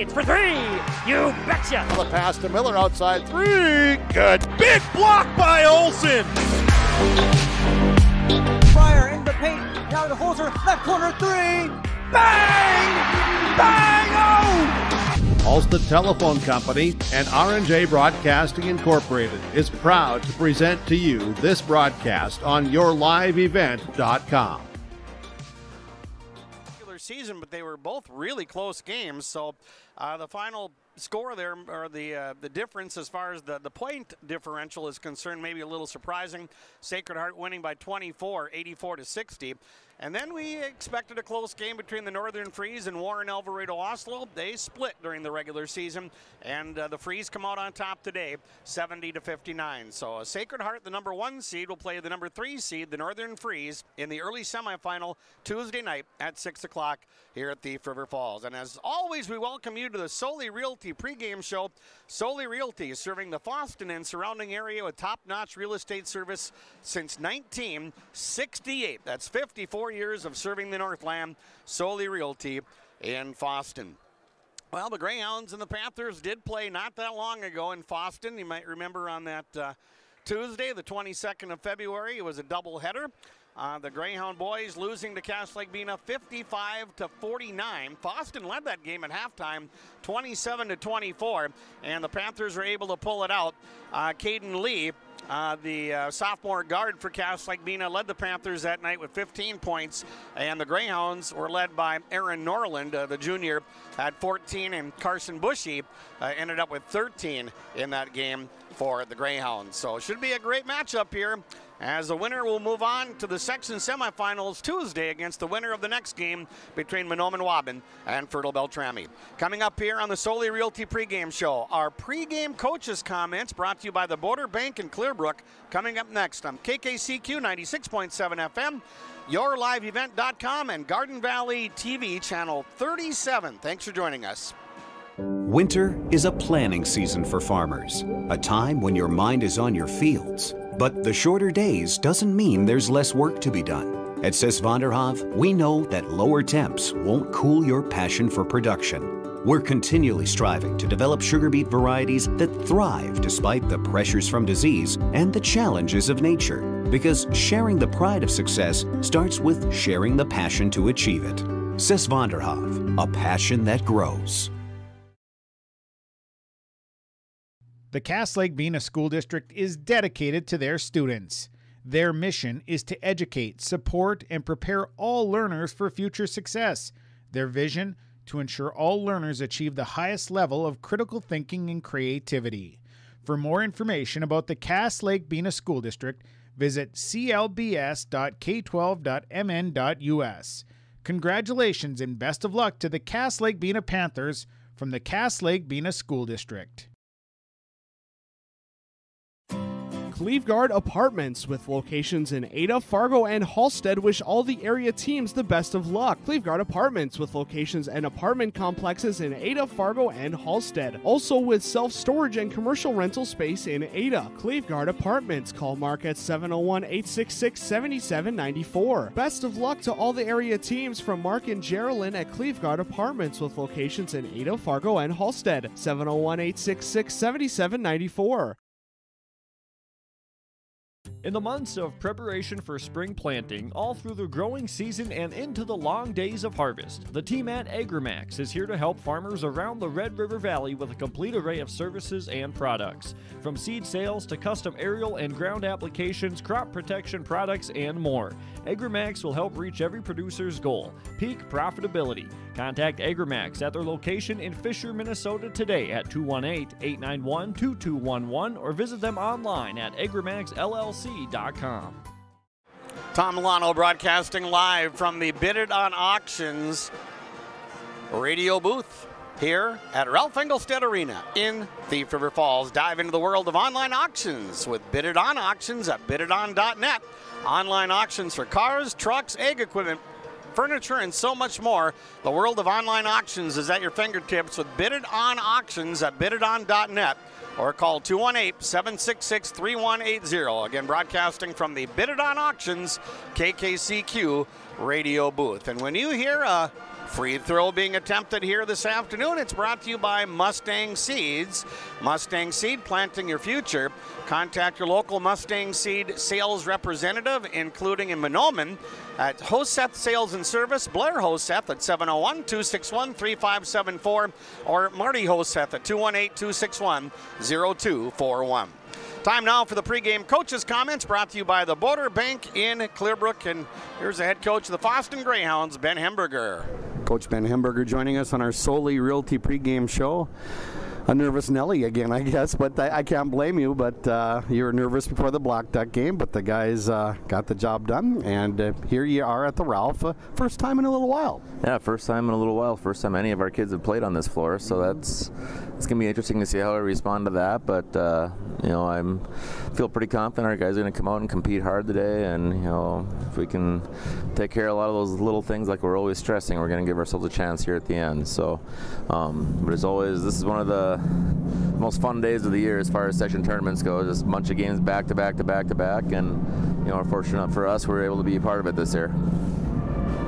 Waits for three. You betcha. The pass to Miller outside three. Good. Big block by Olsen. Fryer in the paint. Now to Holzer. Left corner three. Bang! Bang! Oh! Ulster Telephone Company and R&J Broadcasting Incorporated is proud to present to you this broadcast on yourliveevent.com. Season, but they were both really close games. So the final score there, or the difference as far as the point differential is concerned, maybe a little surprising. Sacred Heart winning by 24, 84-60. And then we expected a close game between the Northern Freeze and Warren Alvarado Oslo. They split during the regular season, and the Freeze come out on top today, 70-59. So Sacred Heart, the number 1 seed, will play the number 3 seed, the Northern Freeze, in the early semifinal Tuesday night at 6 o'clock here at Thief River Falls. And as always, we welcome you to the Solely Realty pregame show. Solely Realty is serving the Fosston and surrounding area with top-notch real estate service since 1968. That's 54 years of serving the Northland. Solely Realty in Fosston. Well, the Greyhounds and the Panthers did play not that long ago in Fosston. You might remember on that Tuesday, the 22nd of February, it was a doubleheader. The Greyhound boys losing to Lake-Bena 55-49. Fosston led that game at halftime, 27-24, and the Panthers were able to pull it out. Caden Lee, the sophomore guard for Lake-Bena, led the Panthers that night with 15 points, and the Greyhounds were led by Aaron Norland, the junior, had 14, and Carson Bushy ended up with 13 in that game for the Greyhounds. So it should be a great matchup here, as the winner will move on to the section semifinals Tuesday against the winner of the next game between Mahnomen Waubun and Fertile Beltrami. Coming up here on the Solely Realty pregame show, our pregame coaches' comments brought to you by the Border Bank in Clearbrook. Coming up next on KKCQ 96.7 FM, yourliveevent.com, and Garden Valley TV channel 37. Thanks for joining us. Winter is a planning season for farmers, a time when your mind is on your fields. But the shorter days doesn't mean there's less work to be done. At Sis van der Haaf, we know that lower temps won't cool your passion for production. We're continually striving to develop sugar beet varieties that thrive despite the pressures from disease and the challenges of nature. Because sharing the pride of success starts with sharing the passion to achieve it. Sis van der Haaf, a passion that grows. The Lake-Bena School District is dedicated to their students. Their mission is to educate, support, and prepare all learners for future success. Their vision, to ensure all learners achieve the highest level of critical thinking and creativity. For more information about the Lake-Bena School District, visit clbs.k12.mn.us. Congratulations and best of luck to the Lake-Bena Panthers from the Lake-Bena School District. Cleveguard Apartments, with locations in Ada, Fargo, and Halstead, wish all the area teams the best of luck. Cleveguard Apartments, with locations and apartment complexes in Ada, Fargo, and Halstead. Also with self-storage and commercial rental space in Ada. Cleveguard Apartments. Call Mark at 701-866-7794. Best of luck to all the area teams from Mark and Geraldine at Cleveguard Apartments, with locations in Ada, Fargo, and Halstead. 701-866-7794. In the months of preparation for spring planting, all through the growing season and into the long days of harvest, the team at AgriMax is here to help farmers around the Red River Valley with a complete array of services and products. From seed sales to custom aerial and ground applications, crop protection products, and more. AgriMax will help reach every producer's goal, peak profitability. Contact AgriMax at their location in Fisher, Minnesota today at 218-891-2211 or visit them online at agrimaxllc.com. Tom Milano broadcasting live from the Bid It on Auctions radio booth here at Ralph Engelstad Arena in Thief River Falls. Dive into the world of online auctions with Bid It On Auctions at biditon.net. Online auctions for cars, trucks, ag equipment, furniture, and so much more. The world of online auctions is at your fingertips with Bid It On Auctions at biditon.net or call 218-766-3180. Again, broadcasting from the Bid It On Auctions KKCQ radio booth. And when you hear a Free throw being attempted here this afternoon. It's brought to you by Mustang Seeds. Mustang Seed, planting your future. Contact your local Mustang Seed sales representative, including in Mahnomen, at Hoseth Sales and Service, Blair Hoseth at 701-261-3574, or Marty Hoseth at 218-261-0241. Time now for the pregame coaches' comments, brought to you by the Border Bank in Clearbrook. And here's the head coach of the Fosston Greyhounds, Ben Hemberger. Coach Ben Hemberger joining us on our Solely Realty pregame show. A nervous Nelly again, I guess, but I can't blame you. But you were nervous before the Black Duck game, but the guys got the job done, and here you are at the Ralph, first time in a little while. Yeah, first time in a little while. First time any of our kids have played on this floor, so it's going to be interesting to see how I respond to that. But you know, I feel pretty confident our guys are going to come out and compete hard today, and you know, if we can take care of a lot of those little things like we're always stressing, we're going to give ourselves a chance here at the end. So, but as always, this is one of the most fun days of the year as far as section tournaments go. Just a bunch of games back to back to back to back, and you know, fortunate for us, we're able to be a part of it this year.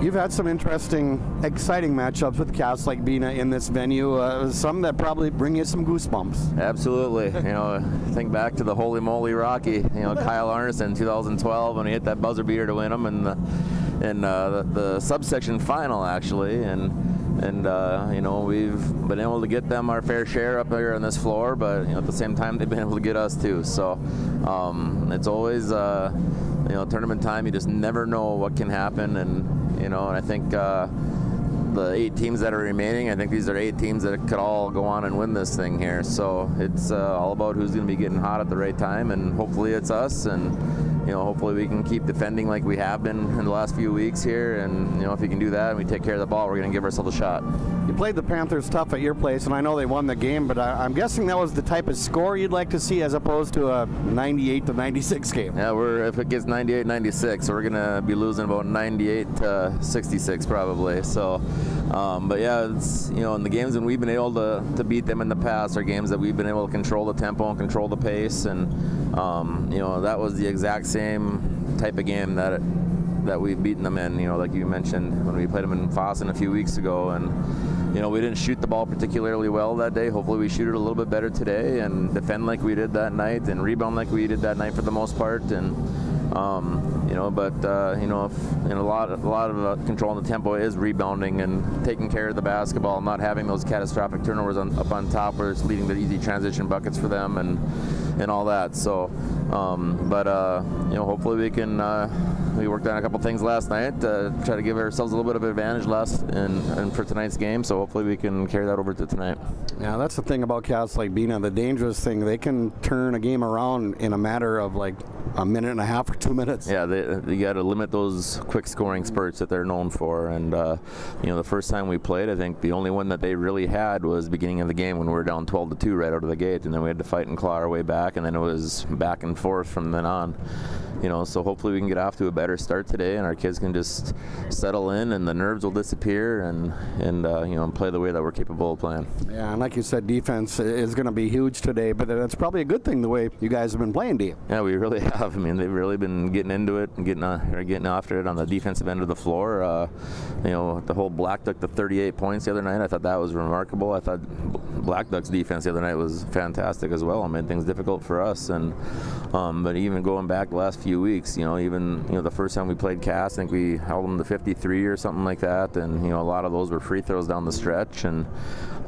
You've had some interesting, exciting matchups with Cass Lake-Bena in this venue. Some that probably bring you some goosebumps. Absolutely. You know, think back to the Holy Moly Rocky. You know, Kyle Arneson, 2012, when he hit that buzzer beater to win them, and the subsection final actually, and you know, we've been able to get them our fair share up here on this floor, but you know, at the same time they've been able to get us too. So it's always you know, tournament time. You just never know what can happen, and you know, and I think the 8 teams that are remaining, I think these are 8 teams that could all go on and win this thing here. So it's all about who's going to be getting hot at the right time, and hopefully it's us. And you know, hopefully we can keep defending like we have been in the last few weeks here. And you know, if we can do that and we take care of the ball, we're going to give ourselves a shot. You played the Panthers tough at your place, and I know they won the game, but I'm guessing that was the type of score you'd like to see as opposed to a 98-96 game. Yeah, if it gets 98-96, we're going to be losing about 98-66 probably. So, but yeah, it's, you know, in the games when we've been able to beat them in the past are games that we've been able to control the tempo and control the pace, and you know, that was the exact same type of game that we've beaten them in, you know, like you mentioned when we played them in Fosston a few weeks ago. And you know, we didn't shoot the ball particularly well that day. Hopefully we shoot it a little bit better today and defend like we did that night and rebound like we did that night for the most part. And you know, but you know, a lot of control in the tempo is rebounding and taking care of the basketball, not having those catastrophic turnovers up on top where it's leading to easy transition buckets for them and all that. So, but you know, hopefully we can. We worked on a couple things last night to try to give ourselves a little bit of advantage and for tonight's game. So hopefully we can carry that over to tonight. Yeah, that's the thing about Cass Lake-Bena. The dangerous thing, they can turn a game around in a matter of like a minute and a half or 2 minutes. Yeah, you got to limit those quick scoring spurts that they're known for. And you know, the first time we played, I think the only one that they really had was the beginning of the game when we were down 12-2 right out of the gate, and then we had to fight and claw our way back, and then it was back and forth from then on. You know, so hopefully we can get off to a better start today, and our kids can just settle in, and the nerves will disappear, and you know, play the way that we're capable of playing. Yeah, and like you said, defense is going to be huge today, but that's probably a good thing the way you guys have been playing, Dee. Yeah, we really have. I mean, they've really been getting into it and getting after it on the defensive end of the floor. You know, the whole Black Duck, the 38 points the other night, I thought that was remarkable. I thought Black Duck's defense the other night was fantastic as well. I made things difficult for us, and but even going back the last few weeks, you know, even the first time we played Cass, I think we held them to 53 or something like that, and you know, a lot of those were free throws down the stretch, and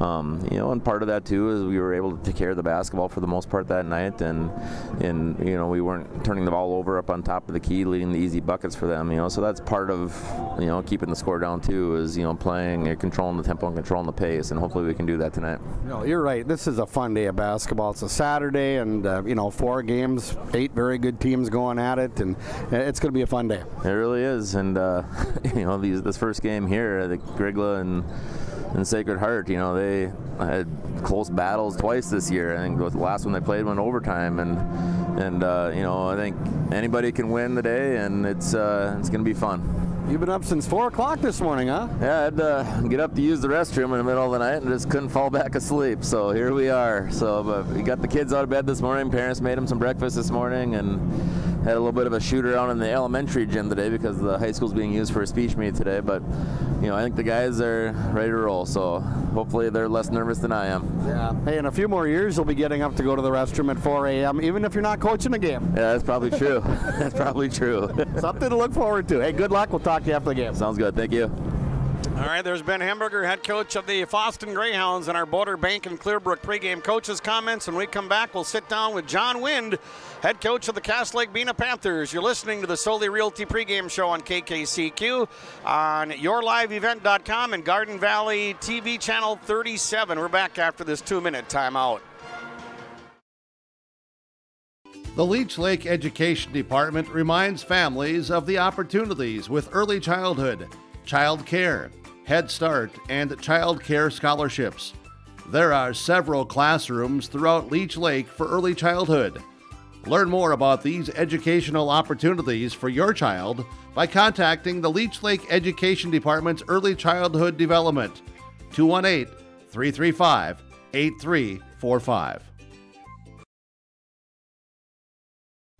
you know, and part of that too is we were able to take care of the basketball for the most part that night, and you know, we weren't turning the ball over up on top of the key, leading the easy buckets for them, you know, so that's part of, you know, keeping the score down too, is, you know, playing and controlling the tempo and controlling the pace, and hopefully we can do that tonight. No, you're right. This is a fun day of basketball. It's a Saturday, and you know, 4 games, 8 very good teams going at it, and it's going to be a fun day. It really is, and you know, this first game here, I think Grigla and Sacred Heart, you know, they had close battles twice this year. I think the last one they played went overtime, and you know, I think anybody can win today, and it's going to be fun. You've been up since 4 o'clock this morning, huh? Yeah, I had to get up to use the restroom in the middle of the night and just couldn't fall back asleep. So here we are. So but we got the kids out of bed this morning. Parents made them some breakfast this morning, and had a little bit of a shoot around in the elementary gym today because the high school's being used for a speech meet today. But I think the guys are ready to roll. So hopefully they're less nervous than I am. Yeah. Hey, in a few more years, you'll be getting up to go to the restroom at 4 a.m. even if you're not coaching a game. Yeah, that's probably true. That's probably true. Something to look forward to. Hey, good luck. We'll talk to you after the game. Sounds good. Thank you. All right, there's Ben Hamburger, head coach of the Fosston Greyhounds, and our Boulder Bank and Clearbrook pregame coaches' comments. When we come back, we'll sit down with John Wind, head coach of the Cass Lake-Bena Panthers. You're listening to the Solely Realty pregame show on KKCQ, on yourliveevent.com, and Garden Valley TV channel 37. We're back after this 2-minute timeout. The Leech Lake Education Department reminds families of the opportunities with early childhood, child care, Head Start, and child care scholarships. There are several classrooms throughout Leech Lake for early childhood. Learn more about these educational opportunities for your child by contacting the Leech Lake Education Department's Early Childhood Development, 218-335-8345.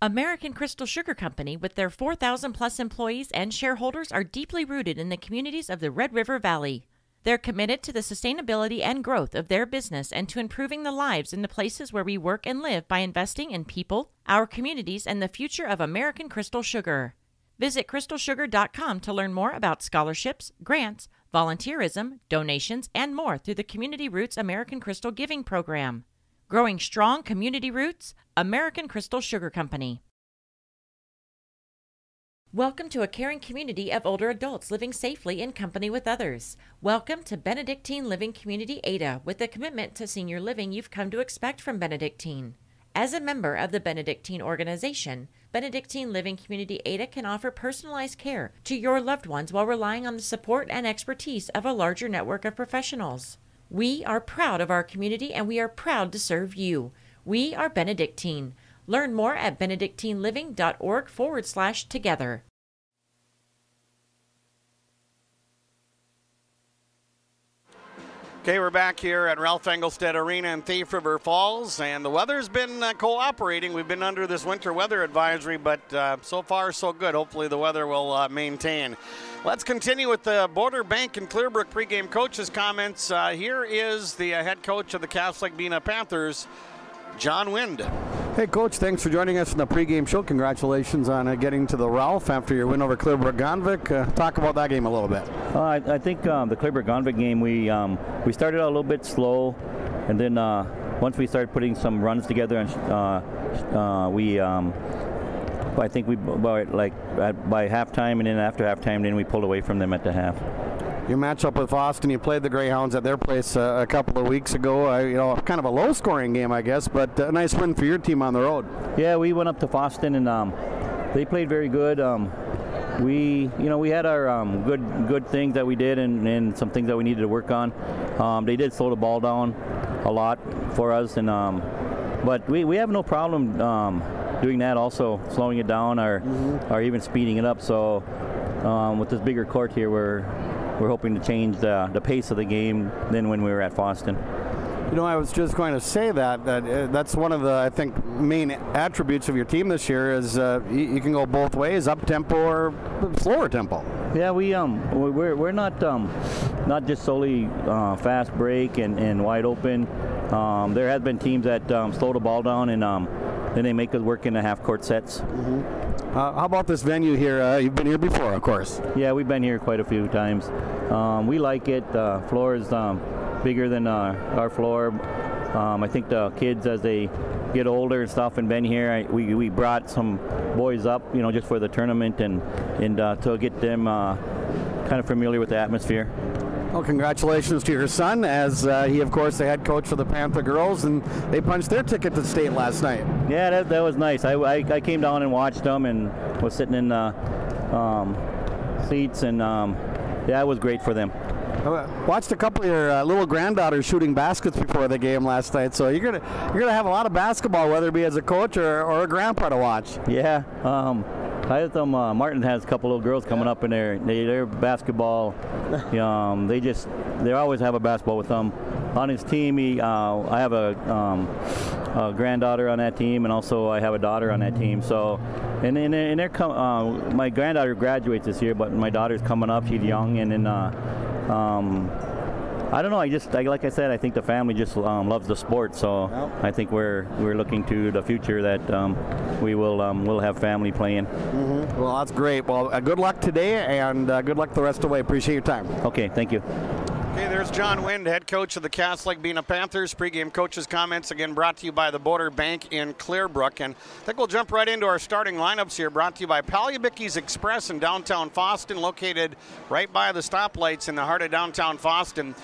American Crystal Sugar Company, with their 4,000-plus employees and shareholders, are deeply rooted in the communities of the Red River Valley. They're committed to the sustainability and growth of their business and to improving the lives in the places where we work and live by investing in people, our communities, and the future of American Crystal Sugar. Visit crystalsugar.com to learn more about scholarships, grants, volunteerism, donations, and more through the Community Roots American Crystal Giving Program. Growing strong community roots, American Crystal Sugar Company. Welcome to a caring community of older adults living safely in company with others. Welcome to Benedictine Living Community Ada, with the commitment to senior living you've come to expect from Benedictine. As a member of the Benedictine organization, Benedictine Living Community Ada can offer personalized care to your loved ones while relying on the support and expertise of a larger network of professionals. We are proud of our community, and we are proud to serve you. We are Benedictine. Learn more at benedictineliving.org/together. Okay, we're back here at Ralph Engelstad Arena in Thief River Falls, and the weather's been cooperating. We've been under this winter weather advisory, but so far so good. Hopefully the weather will maintain. Let's continue with the Boulder Bank and Clearbrook pregame coaches' comments. Here is the head coach of the Cass Lake-Bena Panthers, John Wind. Hey, Coach, thanks for joining us in the pregame show. Congratulations on getting to the Ralph after your win over Clearbrook-Gonvick. Talk about that game a little bit. I think the Clearbrook-Gonvick game, we started out a little bit slow, and then once we started putting some runs together, and I think we by halftime, and then after halftime, then we pulled away from them at the half. Your matchup with Fosston, you played the Greyhounds at their place a couple of weeks ago. Kind of a low-scoring game, I guess, but a nice win for your team on the road. Yeah, we went up to Fosston, and they played very good. We had our good things that we did, and some things that we needed to work on. They did slow the ball down a lot for us, and but we have no problem doing that. Also, slowing it down or even speeding it up. So with this bigger court here, we're hoping to change the pace of the game than when we were at Fosston. I was just going to say that's one of the, I think, main attributes of your team this year is you can go both ways, up tempo or slower tempo. Yeah, we're not just solely fast break and wide open. There have been teams that slow the ball down and then they make us work in the half court sets. How about this venue here? You've been here before, of course. Yeah, we've been here quite a few times. We like it. The floor is bigger than our floor. I think the kids, as they get older and stuff and been here, we brought some boys up, just for the tournament and to get them kind of familiar with the atmosphere. Well, congratulations to your son, as he, of course, the head coach for the Panther girls, and they punched their ticket to state last night. Yeah, that was nice. I came down and watched them and was sitting in seats, and yeah, it was great for them. Watched a couple of your little granddaughters shooting baskets before the game last night, so you're gonna have a lot of basketball, whether it be as a coach or a grandpa to watch. Yeah, I have them. Martin has a couple little girls coming up in there. They're basketball. They always have a basketball with them. On his team, I have a a granddaughter on that team, and also I have a daughter on that team. So, and my granddaughter graduates this year, but my daughter's coming up. She's young, and then I don't know. Like I said, I think the family just loves the sport. So I think we're looking to the future that we'll have family playing. Mm-hmm. Well, that's great. Well, good luck today, and good luck the rest of the way. Appreciate your time. Okay, thank you. Okay, there's John Wind, head coach of the Cass Lake-Bena Panthers. Pre-game coaches' comments, again, brought to you by the Border Bank in Clearbrook. And I think we'll jump right into our starting lineups here, brought to you by Palyabicki's Express in downtown Fosston, located right by the stoplights in the heart of downtown Fosston.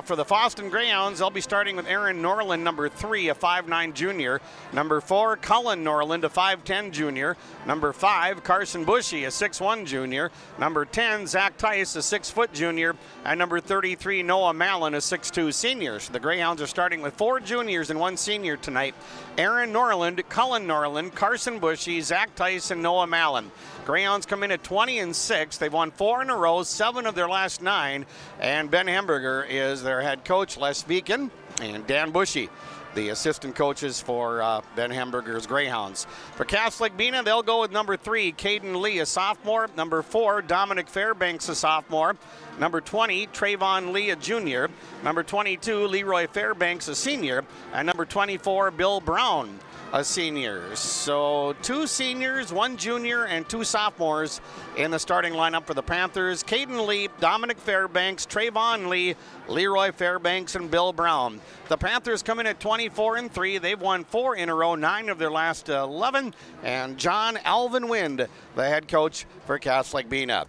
For the Fosston Greyhounds, they'll be starting with Aaron Norland, number 3, a 5'9 junior. Number 4, Cullen Norland, a 5'10 junior. Number 5, Carson Bushy, a 6'1 junior. Number 10, Zach Tice, a 6-foot junior. And number 33, Noah Mallon, a 6'2 senior. So the Greyhounds are starting with 4 juniors and 1 senior tonight. Aaron Norland, Cullen Norland, Carson Bushy, Zach Tice, and Noah Mallon. Greyhounds come in at 20-6. They've won 4 in a row, 7 of their last 9. And Ben Hamburger is their head coach. Les Beacon and Dan Bushy, the assistant coaches for Ben Hamburger's Greyhounds. For Cass Lake-Bena, they'll go with number 3, Caden Lee, a sophomore. Number 4, Dominic Fairbanks, a sophomore. Number 20, Trayvon Lee, a junior. Number 22, Leroy Fairbanks, a senior. And number 24, Bill Brown, a senior. So 2 seniors, 1 junior, and 2 sophomores in the starting lineup for the Panthers. Caden Lee, Dominic Fairbanks, Trayvon Lee, Leroy Fairbanks, and Bill Brown. The Panthers come in at 24-3. They've won 4 in a row, 9 of their last 11. And John Alvin Wind, the head coach for Cass Lake-Bena.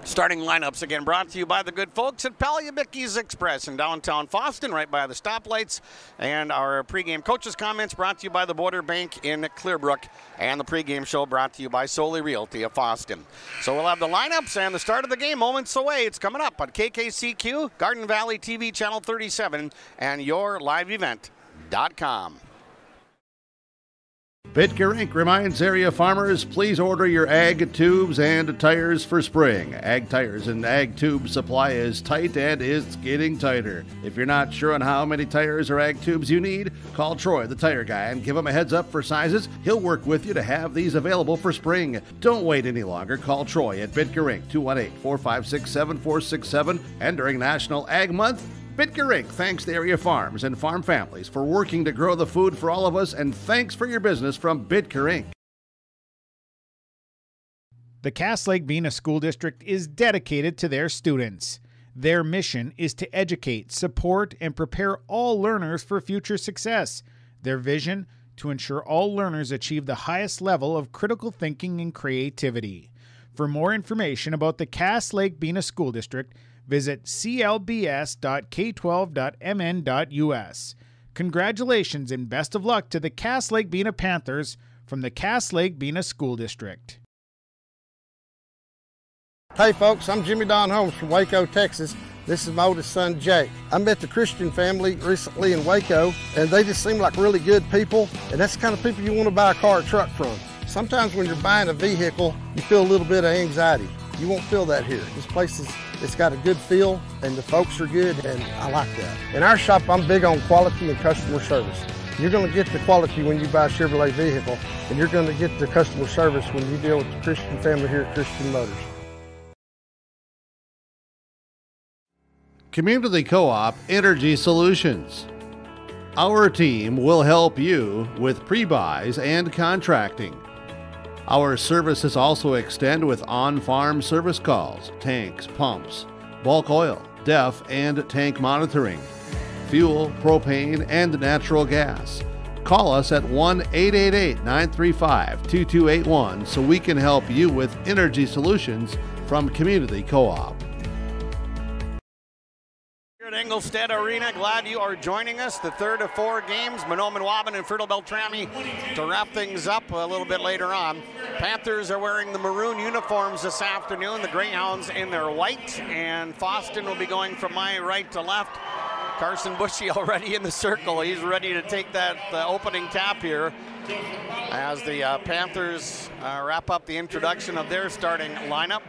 Starting lineups again brought to you by the good folks at Palyabicki's Express in downtown Fosston, right by the stoplights. And our pregame coaches' comments brought to you by the Border Bank in Clearbrook. And the pregame show brought to you by Solely Realty of Fosston. So we'll have the lineups and the start of the game moments away. It's coming up on KKCQ, Garden Valley TV Channel 37, and YourLiveEvent.com. Bitker Inc. reminds area farmers, please order your ag tubes and tires for spring. Ag tires and ag tube supply is tight and it's getting tighter. If you're not sure on how many tires or ag tubes you need, call Troy, the tire guy, and give him a heads up for sizes. He'll work with you to have these available for spring. Don't wait any longer. Call Troy at Bitker Inc. 218-456-7467. And during National Ag Month, Bitker Inc. thanks the area farms and farm families for working to grow the food for all of us, and thanks for your business from Bitker Inc. The Cass Lake-Bena School District is dedicated to their students. Their mission is to educate, support, and prepare all learners for future success. Their vision, to ensure all learners achieve the highest level of critical thinking and creativity. For more information about the Cass Lake-Bena School District, visit clbs.k12.mn.us. Congratulations and best of luck to the Cass Lake-Bena Panthers from the Cass Lake-Bena School District. Hey folks, I'm Jimmy Don Holmes from Waco, Texas. This is my oldest son, Jake. I met the Christian family recently in Waco, and they just seem like really good people, and that's the kind of people you want to buy a car or truck from. Sometimes when you're buying a vehicle, you feel a little bit of anxiety. You won't feel that here. This place it's got a good feel, and the folks are good, and I like that. In our shop, I'm big on quality and customer service. You're going to get the quality when you buy a Chevrolet vehicle, and you're going to get the customer service when you deal with the Christian family here at Christian Motors. Community Co-op Energy Solutions. Our team will help you with pre-buys and contracting. Our services also extend with on-farm service calls, tanks, pumps, bulk oil, DEF and tank monitoring, fuel, propane, and natural gas. Call us at 1-888-935-2281 so we can help you with energy solutions from Community Co-op. At Engelstead Arena, glad you are joining us. The third of 4 games, Mahnomen Waban and Fertile Beltrami to wrap things up a little bit later on. Panthers are wearing the maroon uniforms this afternoon, the Greyhounds in their white, and Fosston will be going from my right to left. Carson Bushy already in the circle. He's ready to take that opening tap here as the Panthers wrap up the introduction of their starting lineup.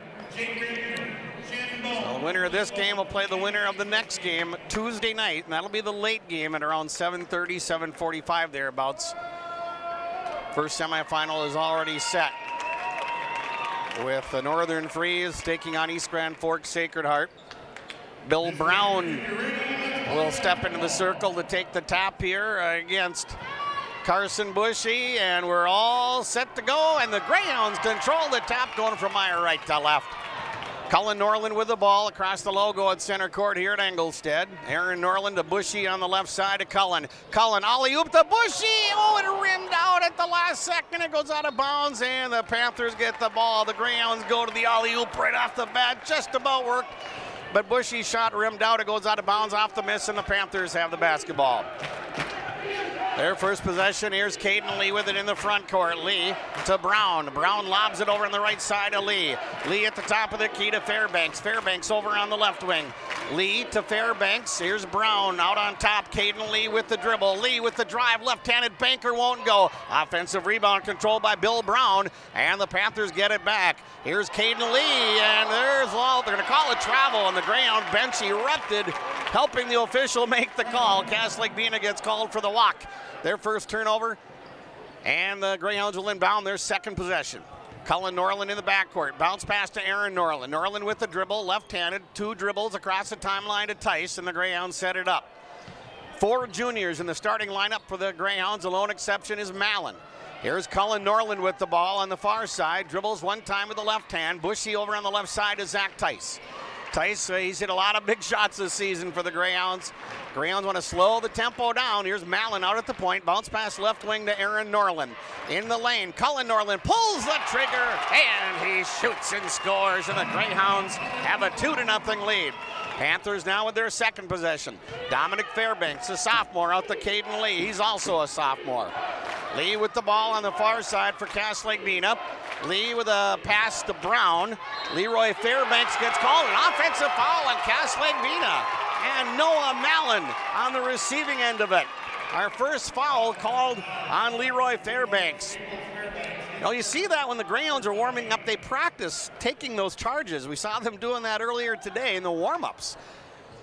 So the winner of this game will play the winner of the next game Tuesday night, and that'll be the late game at around 7:30, 7:45 thereabouts. First semifinal is already set, with the Northern Freeze taking on East Grand Forks Sacred Heart. Bill Brown will step into the circle to take the tap here against Carson Bushy, and we're all set to go, and the Greyhounds control the tap, going from Meyer right to left. Cullen Norland with the ball across the logo at center court here at Engelstead. Aaron Norland to Bushy on the left side to Cullen. Cullen alley-oop to Bushy. Oh, it rimmed out at the last second. It goes out of bounds, and the Panthers get the ball. The Greyhounds go to the alley-oop right off the bat. Just about worked, but Bushy's shot rimmed out. It goes out of bounds off the miss, and the Panthers have the basketball. Their first possession, here's Caden Lee with it in the front court. Lee to Brown. Brown lobs it over on the right side of Lee. Lee at the top of the key to Fairbanks. Fairbanks over on the left wing. Lee to Fairbanks. Here's Brown out on top. Caden Lee with the dribble. Lee with the drive. Left-handed banker won't go. Offensive rebound controlled by Bill Brown, and the Panthers get it back. Here's Caden Lee, and there's, well, they're going to call it travel, and the Greyhound bench erupted, helping the official make the call. Lake-Bena gets called for the walk. Their first turnover, and the Greyhounds will inbound their second possession. Cullen Norland in the backcourt. Bounce pass to Aaron Norland. Norland with the dribble, left-handed. 2 dribbles across the timeline to Tice, and the Greyhounds set it up. 4 juniors in the starting lineup for the Greyhounds. The lone exception is Mallon. Here's Cullen Norland with the ball on the far side. Dribbles one time with the left hand. Bushy over on the left side to Zach Tice. Tice, he's hit a lot of big shots this season for the Greyhounds. Greyhounds want to slow the tempo down. Here's Mallon out at the point. Bounce pass left wing to Aaron Norland. In the lane, Cullen Norland pulls the trigger, and he shoots and scores, and the Greyhounds have a 2-0 lead. Panthers now with their second possession. Dominic Fairbanks, a sophomore, out to Caden Lee. He's also a sophomore. Lee with the ball on the far side for Lake-Bena. Lee with a pass to Brown. Leroy Fairbanks gets called an offensive foul on Lake-Bena. And Noah Mallon on the receiving end of it. Our first foul called on Leroy Fairbanks. You see that when the Greyhounds are warming up, they practice taking those charges. We saw them doing that earlier today in the warm-ups.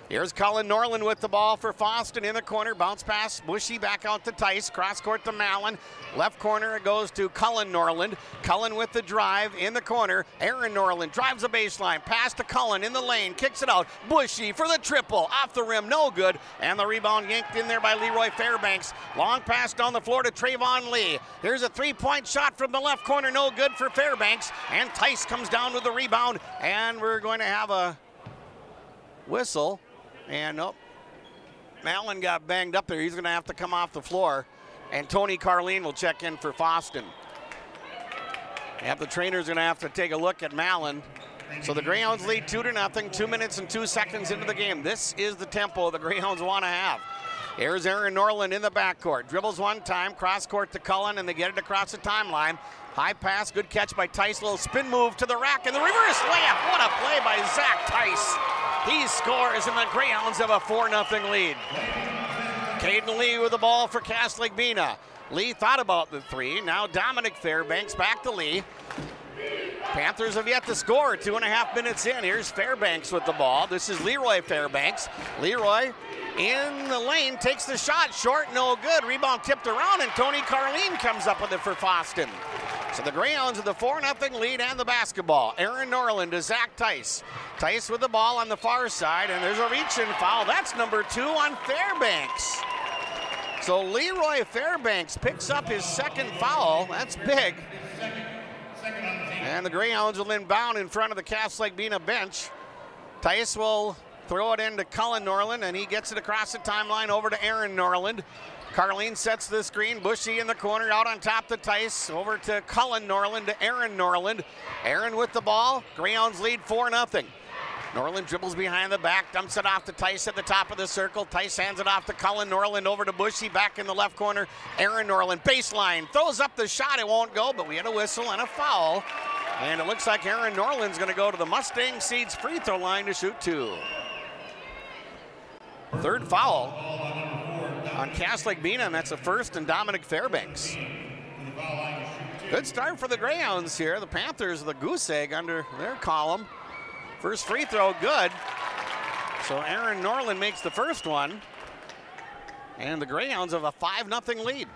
Here's Cullen Norland with the ball for Fosston in the corner. Bounce pass, Bushy back out to Tice. Cross court to Mallon. Left corner, it goes to Cullen Norland. Cullen with the drive in the corner. Aaron Norland drives the baseline. Pass to Cullen in the lane. Kicks it out. Bushy for the triple. Off the rim, no good. And the rebound yanked in there by Leroy Fairbanks. Long pass down the floor to Trayvon Lee. Here's a 3-point shot from the left corner. No good for Fairbanks. And Tice comes down with the rebound. And we're going to have a whistle. And nope, Mallon got banged up there. He's going to have to come off the floor. And Tony Carleen will check in for Fosston. The trainer's going to have to take a look at Mallon. So the Greyhounds lead 2-0, 2 minutes and 2 seconds into the game. This is the tempo the Greyhounds want to have. Here's Aaron Norland in the backcourt. Dribbles one time, cross court to Cullen, and they get it across the timeline. High pass, good catch by Tice. Little spin move to the rack, and the reverse layup. What a play by Zach Tice. He scores, and the Greyhounds have a 4-0 lead. Caden Lee with the ball for Lake-Bena. Lee thought about the 3. Now Dominic Fairbanks back to Lee. Panthers have yet to score. 2.5 minutes in. Here's Fairbanks with the ball. This is Leroy Fairbanks. Leroy in the lane, takes the shot, short, no good. Rebound tipped around, and Tony Carleen comes up with it for Fosston. So the Greyhounds with the 4-0 lead and the basketball. Aaron Norland to Zach Tice. Tice with the ball on the far side, and there's a reach-in foul. That's number 2 on Fairbanks. So Leroy Fairbanks picks up his second foul. That's big. And the Greyhounds will inbound in front of the Lake-Bena bench. Tice will throw it into Cullen Norland, and he gets it across the timeline over to Aaron Norland. Carleen sets the screen. Bushy in the corner, out on top to Tice. Over to Cullen Norland to Aaron Norland. Aaron with the ball. Greyhounds lead 4-0. Norland dribbles behind the back, dumps it off to Tice at the top of the circle. Tice hands it off to Cullen Norland, over to Bushy, back in the left corner. Aaron Norland, baseline, throws up the shot. It won't go, but we had a whistle and a foul. And it looks like Aaron Norland's going to go to the Mustang Seeds free throw line to shoot 2. Third foul on Lake-Bena, and that's the first on Dominic Fairbanks. Good start for the Greyhounds here. The Panthers, the goose egg under their column. First free throw, good. So Aaron Norland makes the first one. And the Greyhounds have a 5-0 lead.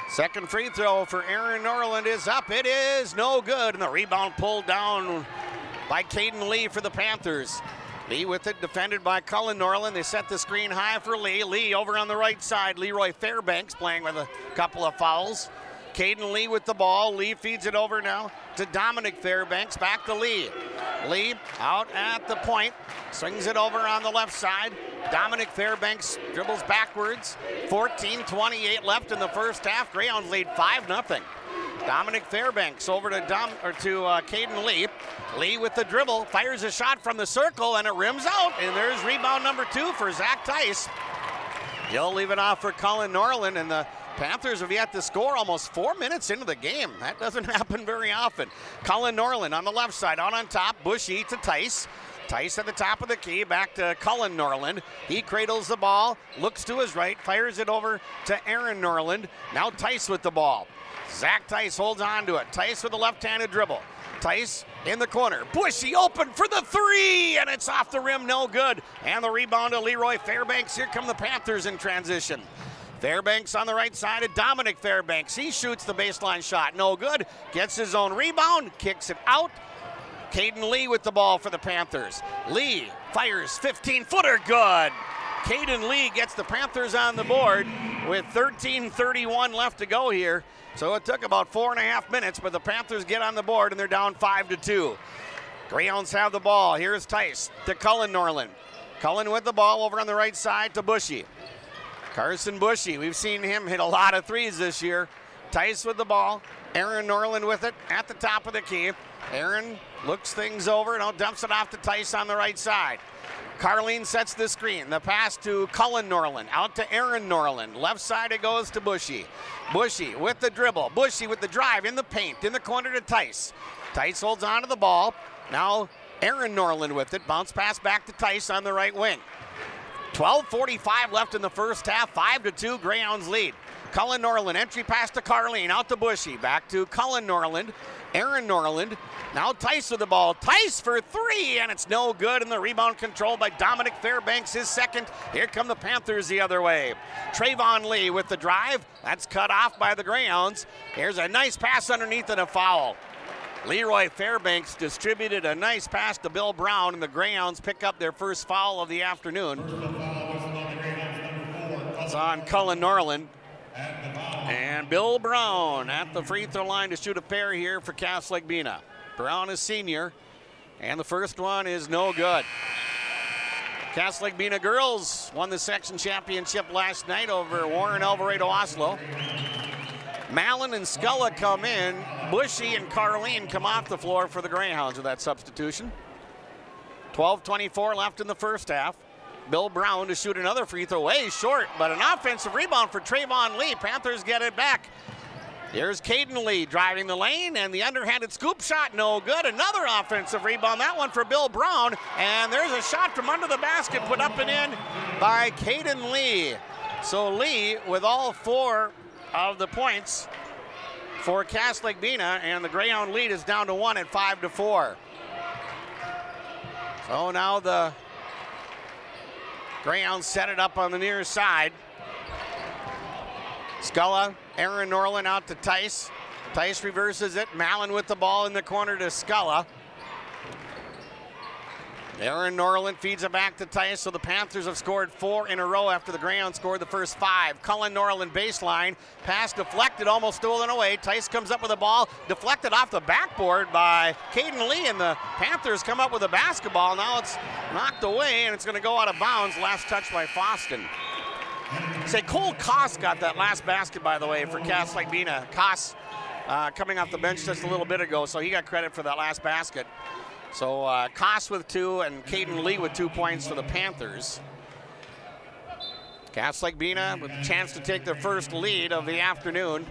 Second free throw for Aaron Norland is up. It is no good. And the rebound pulled down by Caden Lee for the Panthers. Lee with it, defended by Cullen Norland. They set the screen high for Lee. Lee over on the right side. Leroy Fairbanks playing with a couple of fouls. Caden Lee with the ball. Lee feeds it over now to Dominic Fairbanks. Back to Lee. Lee out at the point. Swings it over on the left side. Dominic Fairbanks dribbles backwards. 14:28 left in the first half. Greyhounds lead 5-0. Dominic Fairbanks over to Caden Lee. Lee with the dribble, fires a shot from the circle, and it rims out. And there's rebound number 2 for Zach Tice. He'll leave it off for Cullen Norland, and the Panthers have yet to score almost 4 minutes into the game. That doesn't happen very often. Cullen Norland on the left side, out on top, Bushy to Tice. Tice at the top of the key, back to Cullen Norland. He cradles the ball, looks to his right, fires it over to Aaron Norland. Now Tice with the ball. Zach Tice holds on to it. Tice with a left-handed dribble. Tice in the corner. Bushy open for the 3, and it's off the rim, no good. And the rebound to Leroy Fairbanks. Here come the Panthers in transition. Fairbanks on the right side of Dominic Fairbanks. He shoots the baseline shot, no good. Gets his own rebound, kicks it out. Caden Lee with the ball for the Panthers. Lee fires 15-footer, good. Caden Lee gets the Panthers on the board with 13:31 left to go here. So it took about 4.5 minutes, but the Panthers get on the board and they're down 5-2. Greyhounds have the ball. Here's Tice to Cullen Norland. Cullen with the ball over on the right side to Bushy. Carson Bushy, we've seen him hit a lot of threes this year. Tice with the ball. Aaron Norland with it at the top of the key. Aaron looks things over and dumps it off to Tice on the right side. Carleen sets the screen. The pass to Cullen Norland. Out to Aaron Norland. Left side it goes to Bushy. Bushy with the dribble. Bushy with the drive in the paint. In the corner to Tice. Tice holds on to the ball. Now Aaron Norland with it. Bounce pass back to Tice on the right wing. 12:45 left in the first half. 5-2 Greyhounds lead. Cullen Norland, entry pass to Carleen, out to Bushy, back to Cullen Norland, Aaron Norland, now Tice with the ball, Tice for 3, and it's no good, and the rebound controlled by Dominic Fairbanks, his second. Here come the Panthers the other way. Trayvon Lee with the drive, that's cut off by the Greyhounds. Here's a nice pass underneath and a foul. Leroy Fairbanks distributed a nice pass to Bill Brown, and the Greyhounds pick up their first foul of the afternoon. It's on Cullen Norland. And Bill Brown at the free throw line to shoot a pair here for Cass Lake-Bena. Brown is senior, and the first one is no good. Cass Lake-Bena girls won the section championship last night over Warren Alvarado Oslo. Mallon and Sculla come in. Bushy and Carleen come off the floor for the Greyhounds with that substitution. 12:24 left in the first half. Bill Brown to shoot another free throw, way short, but an offensive rebound for Trayvon Lee. Panthers get it back. Here's Caden Lee driving the lane, and the underhanded scoop shot, no good. Another offensive rebound, that one for Bill Brown, and there's a shot from under the basket put up and in by Caden Lee. So Lee with all 4 of the points for Cass Lake-Bena, and the Greyhound lead is down to 1 at 5-4. So now the Greyhounds set it up on the near side. Sculla, Aaron Norland out to Tice. Tice reverses it. Mallon with the ball in the corner to Sculla. Aaron Norland feeds it back to Tice, so the Panthers have scored 4 in a row after the Greyhounds scored the first 5. Cullen Norland baseline. Pass deflected, almost stolen away. Tice comes up with the ball, deflected off the backboard by Caden Lee, and the Panthers come up with a basketball. Now it's knocked away, and it's going to go out of bounds. Last touch by Fosston. Say Cole Koss got that last basket, by the way, for Cass Lake-Bena. Koss coming off the bench just a little bit ago, so he got credit for that last basket. So Koss with 2 and Caden Lee with 2 points for the Panthers. Cass Lake-Bena with a chance to take their first lead of the afternoon.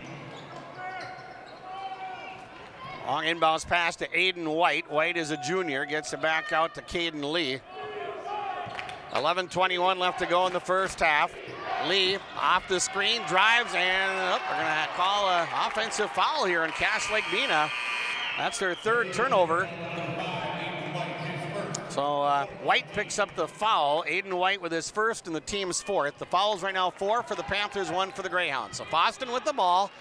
Long inbounds pass to Aiden White. White is a junior, gets it back out to Caden Lee. 11:21 left to go in the first half. Lee off the screen, drives, and we're going to call an offensive foul here in Cass Lake-Bena. That's their third turnover. So White picks up the foul. Aiden White with his first and the team's fourth. The foul's right now 4 for the Panthers, 1 for the Greyhounds. So Fosston with the ball.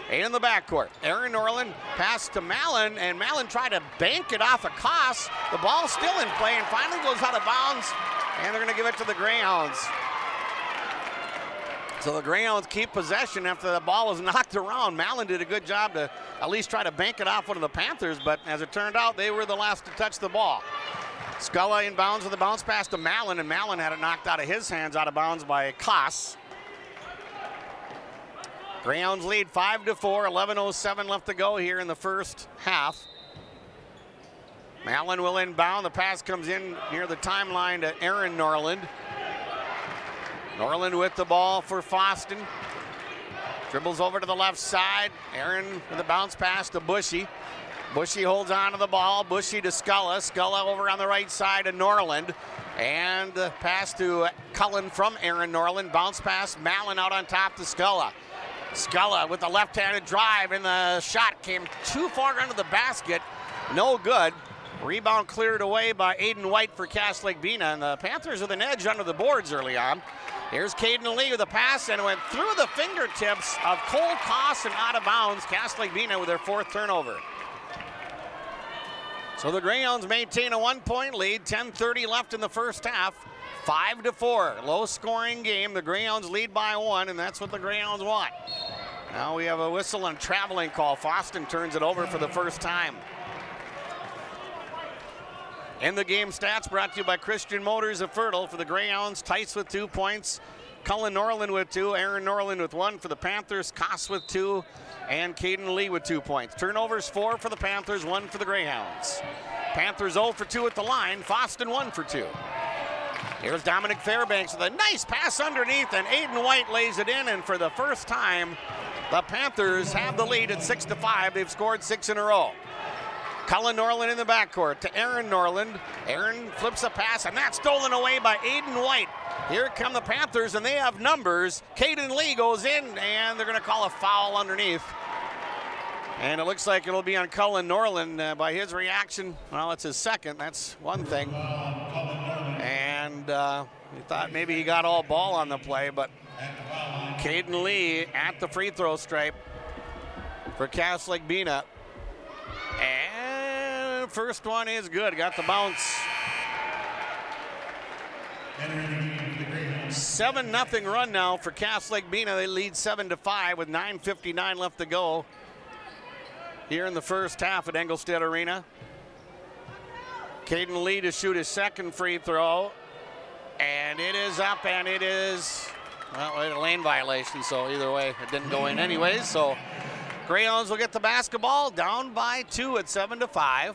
8 in the backcourt. Aaron Norland passed to Mallon, and Mallon tried to bank it off a Koss. The ball's still in play and finally goes out of bounds, and they're going to give it to the Greyhounds. So the Greyhounds keep possession after the ball was knocked around. Mallon did a good job to at least try to bank it off one of the Panthers, but as it turned out, they were the last to touch the ball. Sculla inbounds with a bounce pass to Mallon, and Mallon had it knocked out of his hands, out of bounds by Koss. Greyhounds lead 5-4, 11:07 left to go here in the first half. Mallon will inbound. The pass comes in near the timeline to Aaron Norland. Norland with the ball for Fosston. Dribbles over to the left side. Aaron with a bounce pass to Bushy. Bushy holds on to the ball. Bushy to Sculla. Sculla over on the right side to Norland. And the pass to Cullen from Aaron Norland. Bounce pass. Mallon out on top to Sculla. Sculla with the left-handed drive, and the shot came too far under the basket. No good. Rebound cleared away by Aiden White for Cass Lake-Bena, and the Panthers with an edge under the boards early on. Here's Caden Lee with a pass, and it went through the fingertips of Cole Koss and out of bounds. Cass Lake-Bena with their 4th turnover. So the Greyhounds maintain a 1-point lead, 10:30 left in the first half. 5-4, low-scoring game. The Greyhounds lead by 1, and that's what the Greyhounds want. Now we have a whistle and traveling call. Fosston turns it over for the first time. In the game stats brought to you by Christian Motors of Fertile. For the Greyhounds, Tice with 2 points, Cullen Norland with 2, Aaron Norland with 1. For the Panthers, Koss with 2, and Caden Lee with 2 points. Turnovers 4 for the Panthers, 1 for the Greyhounds. Panthers 0 for 2 at the line, Fosston 1 for 2. Here's Dominic Fairbanks with a nice pass underneath, and Aiden White lays it in, and for the first time, the Panthers have the lead at 6-5. They've scored 6 in a row. Cullen Norland in the backcourt to Aaron Norland. Aaron flips a pass, and that's stolen away by Aiden White. Here come the Panthers, and they have numbers. Caden Lee goes in, and they're going to call a foul underneath. And it looks like it'll be on Cullen Norland by his reaction. Well, it's his second. That's one thing. And he thought maybe he got all ball on the play, but Caden Lee at the free throw stripe for Cass Lake-Bena. And first one is good. Got the bounce. 7-0 run now for Cass Lake-Bena. They lead 7-5 with 9:59 left to go here in the first half at Engelstad Arena. Caden Lee to shoot his second free throw. And it is up, and it is, well, a lane violation, so either way, it didn't go in anyways. So Greyhounds will get the basketball, down by 2 at 7-5. A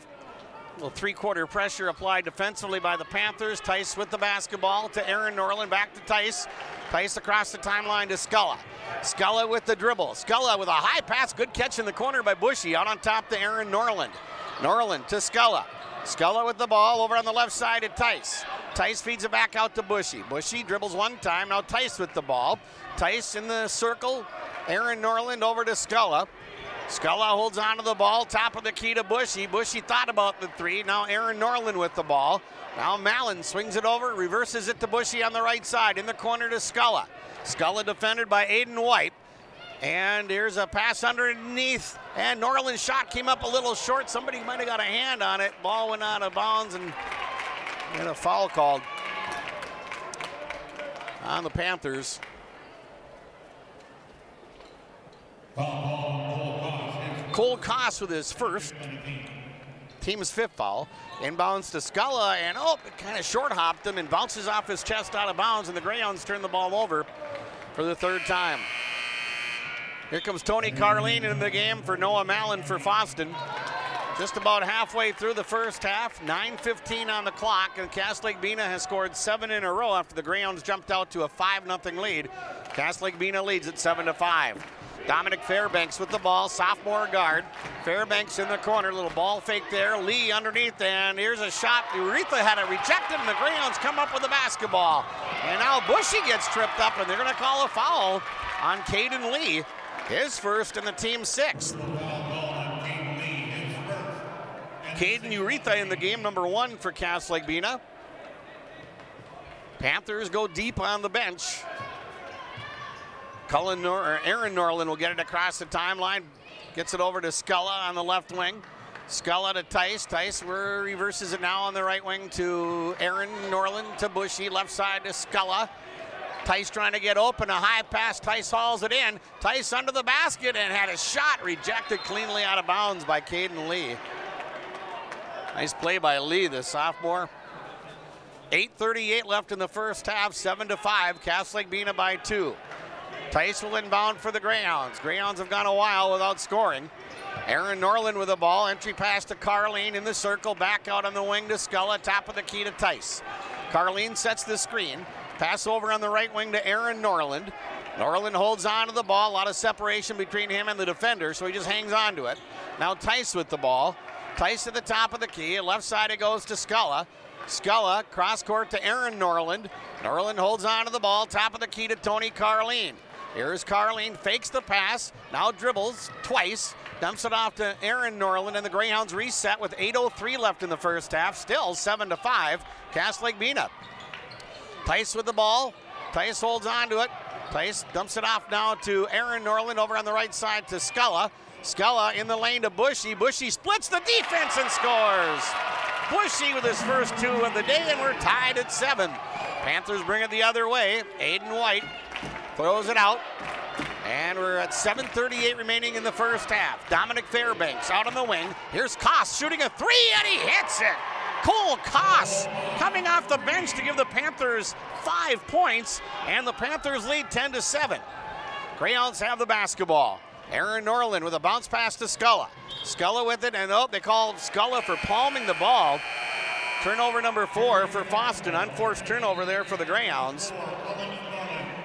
little 3-quarter pressure applied defensively by the Panthers. Tice with the basketball to Aaron Norland, back to Tice. Tice across the timeline to Sculla. Sculla with the dribble. Sculla with a high pass, good catch in the corner by Bushy, out on top to Aaron Norland. Norland to Sculla. Sculla with the ball over on the left side to Tice. Tice feeds it back out to Bushy. Bushy dribbles one time, now Tice with the ball. Tice in the circle. Aaron Norland over to Sculla. Sculla holds on to the ball, top of the key to Bushy. Bushy thought about the 3, now Aaron Norland with the ball. Now Mallon swings it over, reverses it to Bushy on the right side, in the corner to Sculla. Sculla defended by Aiden White. And here's a pass underneath, and Norland's shot came up a little short. Somebody might have got a hand on it. Ball went out of bounds, and a foul called on the Panthers. Cole Koss with his first, team's 5th foul. Inbounds to Sculla, and it kind of short hopped him and bounces off his chest out of bounds, and the Greyhounds turn the ball over for the 3rd time. Here comes Tony Carlene in the game for Noah Mallon for Fosston. Just about halfway through the first half, 9:15 on the clock, and Cass Lake-Bena has scored 7 in a row after the Greyhounds jumped out to a 5-0 lead. Cass Lake-Bena leads at 7-5. Dominic Fairbanks with the ball, sophomore guard. Fairbanks in the corner, little ball fake there. Lee underneath, and here's a shot. Uretha had it rejected, and the Greyhounds come up with the basketball. And now Bushy gets tripped up, and they're going to call a foul on Caden Lee. His first and the team's 6th. Caden Uretha in the game, number 1 for Cass Lake-Bena. Panthers go deep on the bench. Aaron Norland will get it across the timeline. Gets it over to Sculla on the left wing. Sculla to Tice. Tice reverses it now on the right wing to Aaron Norland to Bushy. Left side to Sculla. Tice trying to get open. A high pass. Tice hauls it in. Tice under the basket and had a shot rejected cleanly out of bounds by Caden Lee. Nice play by Lee, the sophomore. 8:38 left in the first half. 7-5. Cass Lake-Bena by 2. Tice will inbound for the Greyhounds. Greyhounds have gone a while without scoring. Aaron Norland with the ball. Entry pass to Carleen in the circle. Back out on the wing to Sculla. Top of the key to Tice. Carleen sets the screen. Pass over on the right wing to Aaron Norland. Norland holds on to the ball. A lot of separation between him and the defender, so he just hangs on to it. Now Tice with the ball. Tice at the top of the key. Left side it goes to Sculla. Sculla cross court to Aaron Norland. Norland holds on to the ball. Top of the key to Tony Carleen. Here's Carleen, fakes the pass, now dribbles twice, dumps it off to Aaron Norland, and the Greyhounds reset with 8:03 left in the first half. Still 7-5, Cass Lake-Bena. Tice with the ball. Tice holds on to it. Tice dumps it off now to Aaron Norland over on the right side to Sculla. Sculla in the lane to Bushy. Bushy splits the defense and scores. Bushy with his first 2 of the day, and we're tied at 7. Panthers bring it the other way. Aiden White throws it out, and we're at 7:38 remaining in the first half. Dominic Fairbanks out on the wing. Here's Koss shooting a 3, and he hits it. Cole Koss coming off the bench to give the Panthers 5 points, and the Panthers lead 10-7. Greyhounds have the basketball. Aaron Norland with a bounce pass to Sculla. Sculla with it, and they call Sculla for palming the ball. Turnover number 4 for Fosston. Unforced turnover there for the Greyhounds.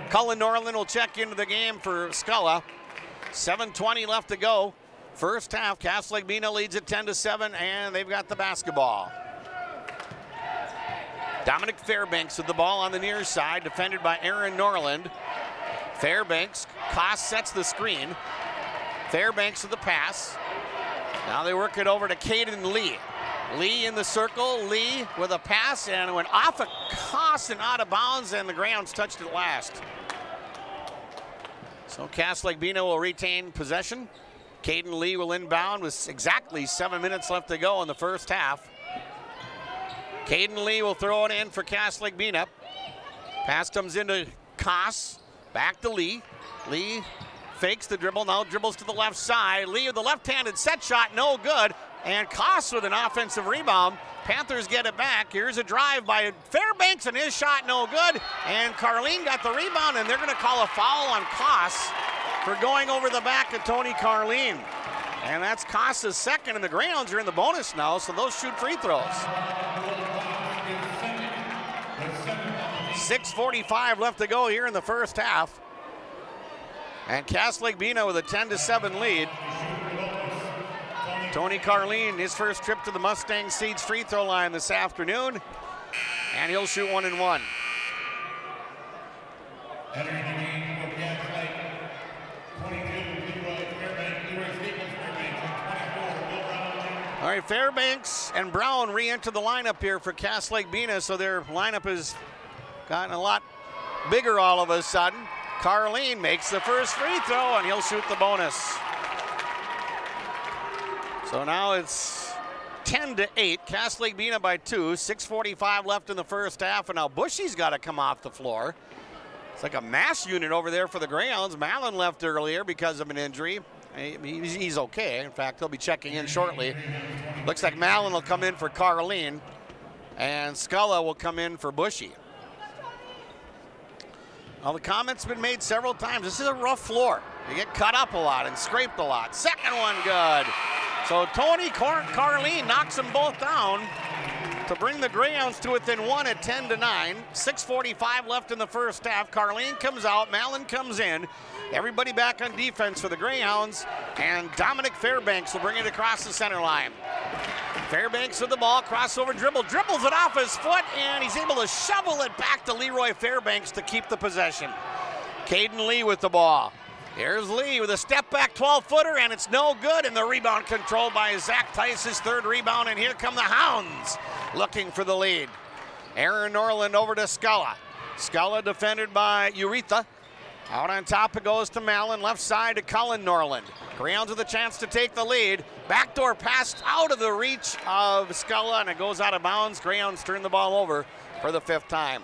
Cullen Norland will check into the game for Sculla. 7:20 left to go. First half, Cass Lake-Bena leads at 10-7, and they've got the basketball. Dominic Fairbanks with the ball on the near side, defended by Aaron Norland. Fairbanks, Koss sets the screen. Fairbanks with the pass. Now they work it over to Caden Lee. Lee in the circle, Lee with a pass, and it went off a Koss and out of bounds, and the Greyhounds touched it last. So Cass Lake-Bena will retain possession. Caden Lee will inbound with exactly 7 minutes left to go in the first half. Caden Lee will throw it in for Cass Lake-Bena. Pass comes into Koss, back to Lee. Lee fakes the dribble, now dribbles to the left side. Lee with the left-handed set shot, no good. And Koss with an offensive rebound. Panthers get it back. Here's a drive by Fairbanks, and his shot no good. And Carleen got the rebound, and they're going to call a foul on Koss for going over the back of Tony Carleen. And that's Koss's second, and the Greyhounds are in the bonus now, so they'll shoot free throws. 6:45 left to go here in the first half. And Cass Lake-Bena with a 10-7 lead. Tony Carleen, his first trip to the Mustang Seeds free throw line this afternoon, and he'll shoot 1 and 1. All right, Fairbanks and Brown re-enter the lineup here for Cass Lake-Bena, so their lineup has gotten a lot bigger all of a sudden. Carleen makes the first free throw, and he'll shoot the bonus. So now it's 10-8, Cass Lake-Bena by 2, 6:45 left in the first half, and now Bushy's got to come off the floor. It's like a mass unit over there for the Greyhounds. Mallon left earlier because of an injury. He's okay. In fact, he'll be checking in shortly. Looks like Mallon will come in for Carleen, and Sculla will come in for Bushy. Well, the comment's been made several times. This is a rough floor. You get cut up a lot and scraped a lot. Second one good. So Tony Carleen knocks them both down to bring the Greyhounds to within 1 at 10-9. 6:45 left in the first half. Carleen comes out, Mallon comes in. Everybody back on defense for the Greyhounds, and Dominic Fairbanks will bring it across the center line. Fairbanks with the ball, crossover dribble, dribbles it off his foot, and he's able to shovel it back to Leroy Fairbanks to keep the possession. Caden Lee with the ball. Here's Lee with a step back 12-footer, and it's no good, and the rebound controlled by Zach Tice's third rebound, and here come the Hounds looking for the lead. Aaron Norland over to Scala. Scala defended by Uretha. Out on top it goes to Malin, left side to Cullen Norland. Greyhounds with a chance to take the lead. Backdoor pass out of the reach of Scala, and it goes out of bounds. Greyhounds turn the ball over for the 5th time.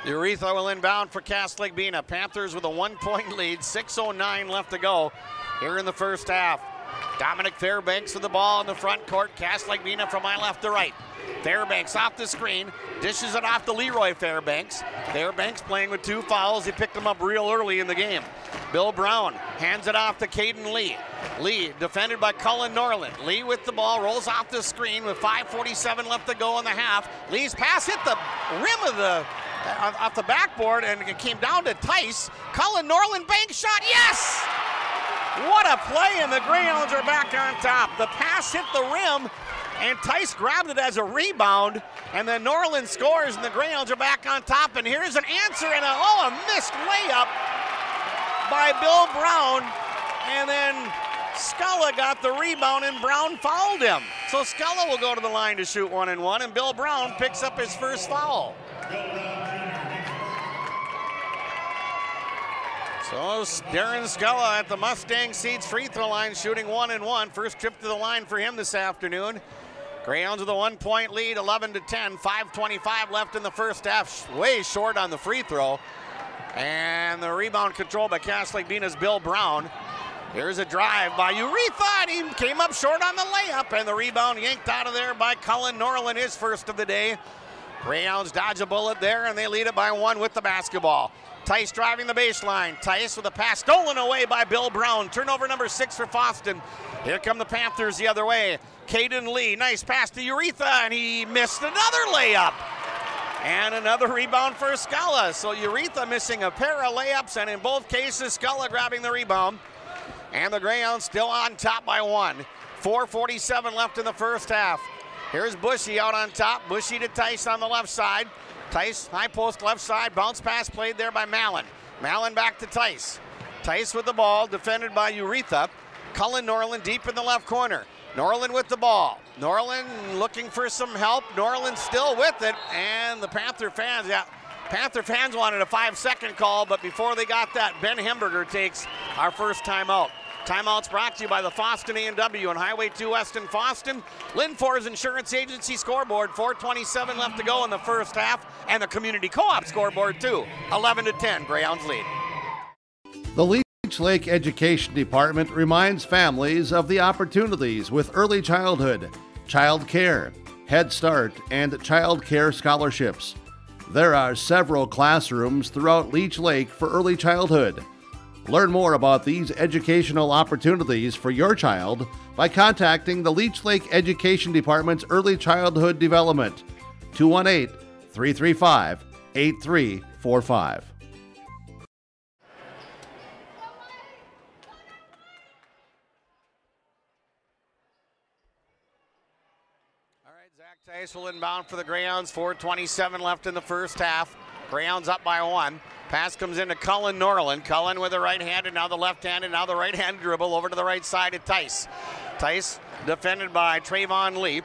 Uretha will inbound for Cass Lake-Bena. Panthers with a 1-point lead, 6:09 left to go here in the first half. Dominic Fairbanks with the ball in the front court. Cass Lake-Bena from my left to right. Fairbanks off the screen, dishes it off to Leroy Fairbanks. Fairbanks playing with 2 fouls. He picked them up real early in the game. Bill Brown hands it off to Caden Lee. Lee defended by Cullen Norland. Lee with the ball, rolls off the screen with 5:47 left to go in the half. Lee's pass hit the rim of the off the backboard, and it came down to Tice. Cullen Norland bank shot, yes! What a play, and the Greyhounds are back on top. The pass hit the rim, and Tice grabbed it as a rebound, and then Norland scores, and the Greyhounds are back on top, and here's an answer, and a missed layup by Bill Brown, and then Scala got the rebound, and Brown fouled him. So Scala will go to the line to shoot 1-1, and Bill Brown picks up his first foul. So Darren Scala at the Mustang Seeds free throw line shooting 1-1. First trip to the line for him this afternoon. Greyhounds with a 1-point lead, 11-10, 5:25 left in the first half. Way short on the free throw. And the rebound controlled by Cass Lake-Bena's Bill Brown. Here's a drive by Uretha, and he came up short on the layup, and the rebound yanked out of there by Cullen Norland, his first of the day. Greyhounds dodge a bullet there, and they lead it by 1 with the basketball. Tice driving the baseline. Tice with a pass stolen away by Bill Brown. Turnover number 6 for Fosston. Here come the Panthers the other way. Caden Lee, nice pass to Uretha, and he missed another layup. And another rebound for Scala. So Uretha missing a pair of layups, and in both cases, Scala grabbing the rebound. And the Greyhounds still on top by 1. 4:47 left in the first half. Here's Bushy out on top. Bushy to Tice on the left side. Tice, high post left side, bounce pass played there by Malin. Malin back to Tice. Tice with the ball, defended by Uretha. Cullen Norland deep in the left corner. Norland with the ball. Norland looking for some help. Norland still with it, and the Panther fans wanted a 5-second call, but before they got that, Ben Hemberger takes our first timeout. Timeouts brought to you by the Fosston A&W on Highway 2 West in Fosston. Linfors Insurance Agency scoreboard, 4:27 left to go in the first half, and the Community Co-op scoreboard too, 11-10, Greyhounds lead. The Leech Lake Education Department reminds families of the opportunities with early childhood, child care, Head Start, and child care scholarships. There are several classrooms throughout Leech Lake for early childhood. Learn more about these educational opportunities for your child by contacting the Leech Lake Education Department's Early Childhood Development, 218-335-8345. All right, Zach Tice will inbound for the Greyhounds, 4:27 left in the first half. Greyhounds up by 1. Pass comes into Cullen Norland. Cullen with the right-handed, now the left-handed, now the right-handed dribble over to the right side of Tice. Tice defended by Trayvon Lee.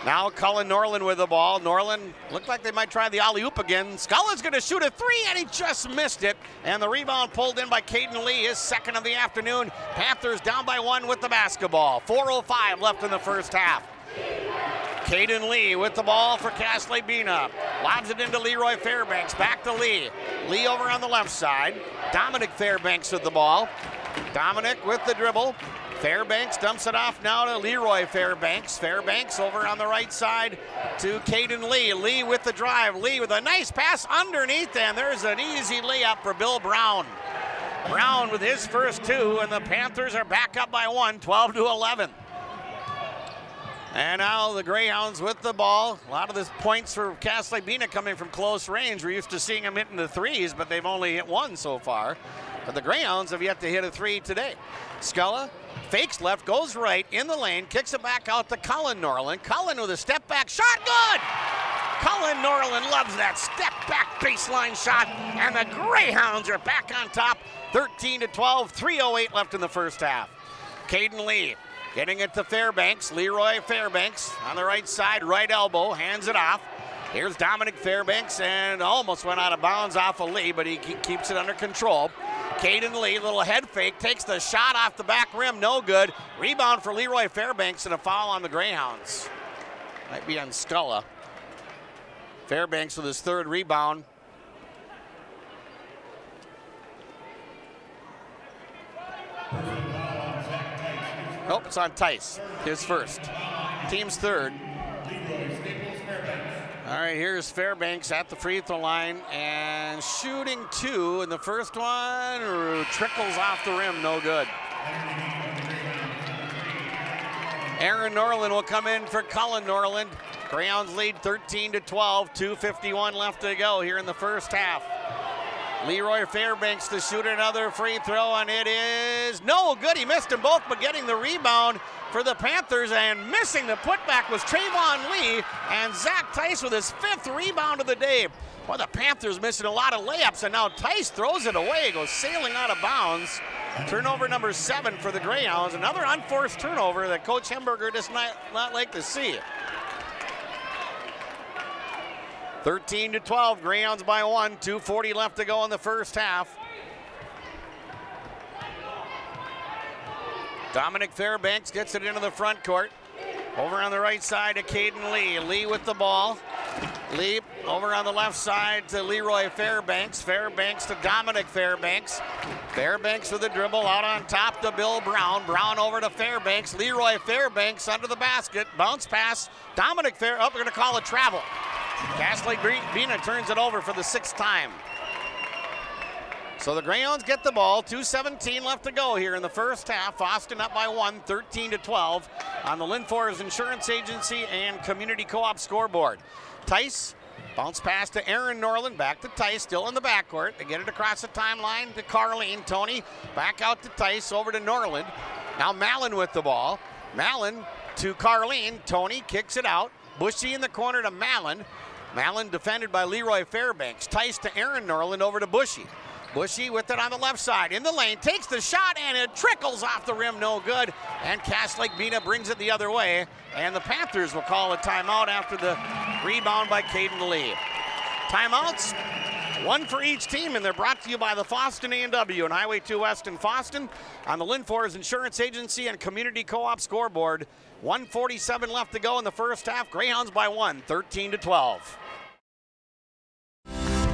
Now Cullen Norland with the ball. Norland looked like they might try the alley-oop again. Scala's going to shoot a 3, and he just missed it. And the rebound pulled in by Caden Lee, his second of the afternoon. Panthers down by 1 with the basketball. 4:05 left in the first half. Caden Lee with the ball for Cass Lake-Bena. Lobs it into Leroy Fairbanks. Back to Lee. Lee over on the left side. Dominic Fairbanks with the ball. Dominic with the dribble. Fairbanks dumps it off now to Leroy Fairbanks. Fairbanks over on the right side to Caden Lee. Lee with the drive. Lee with a nice pass underneath, and there's an easy layup for Bill Brown. Brown with his first 2, and the Panthers are back up by 1, 12-11. And now the Greyhounds with the ball. A lot of the points for Cass Lake-Bena coming from close range. We're used to seeing them hitting the 3s, but they've only hit 1 so far. But the Greyhounds have yet to hit a 3 today. Scala fakes left, goes right in the lane, kicks it back out to Cullen Norland. Cullen with a step back shot, good! Cullen Norland loves that step-back baseline shot, and the Greyhounds are back on top, 13-12, 3:08 left in the first half. Caden Lee getting it to Fairbanks. Leroy Fairbanks on the right side, right elbow, hands it off. Here's Dominic Fairbanks, and almost went out of bounds off of Lee, but he keeps it under control. Caden Lee, little head fake, takes the shot off the back rim, no good. Rebound for Leroy Fairbanks and a foul on the Greyhounds. Might be on Sculla. Fairbanks with his third rebound. Nope, it's on Tice, his first. Team's third. All right, here's Fairbanks at the free throw line and shooting two, and the first one trickles off the rim, no good. Aaron Norland will come in for Cullen Norland. Greyhounds lead 13-12, 2:51 left to go here in the first half. Leroy Fairbanks to shoot another free throw, and it is no good. He missed them both, but getting the rebound for the Panthers, and missing the putback was Trayvon Lee, and Zach Tice with his fifth rebound of the day. Well, the Panthers missing a lot of layups, and now Tice throws it away, goes sailing out of bounds. Turnover number 7 for the Greyhounds. Another unforced turnover that Coach Hemberger does not like to see. 13-12, Greyhounds by 1, 2:40 left to go in the first half. Dominic Fairbanks gets it into the front court. Over on the right side to Caden Lee. Lee with the ball. Lee over on the left side to Leroy Fairbanks. Fairbanks to Dominic Fairbanks. Fairbanks with the dribble out on top to Bill Brown. Brown over to Fairbanks. Leroy Fairbanks under the basket. Bounce pass. Dominic Fairbanks. Oh, we're going to call it travel. Lake-Bena turns it over for the 6th time. So the Greyhounds get the ball. 2:17 left to go here in the first half. Fosston up by 1, 13-12 on the Lynn Forest Insurance Agency and Community Co-op scoreboard. Tice, bounce pass to Aaron Norland, back to Tice, still in the backcourt. They get it across the timeline to Carleen. Tony, back out to Tice, over to Norland. Now Mallon with the ball. Mallon to Carleen. Tony kicks it out. Bushy in the corner to Mallon. Mallon defended by Leroy Fairbanks. Tice to Aaron Norland, over to Bushy. Bushy with it on the left side, in the lane, takes the shot, and it trickles off the rim, no good. And Lake-Bena brings it the other way, and the Panthers will call a timeout after the rebound by Caden Lee. Timeouts, one for each team, and they're brought to you by the Fosston A&W and Highway 2 West in Fosston on the Lynn Forest Insurance Agency and Community Co-op scoreboard. 1:47 left to go in the first half. Greyhounds by 1, 13-12.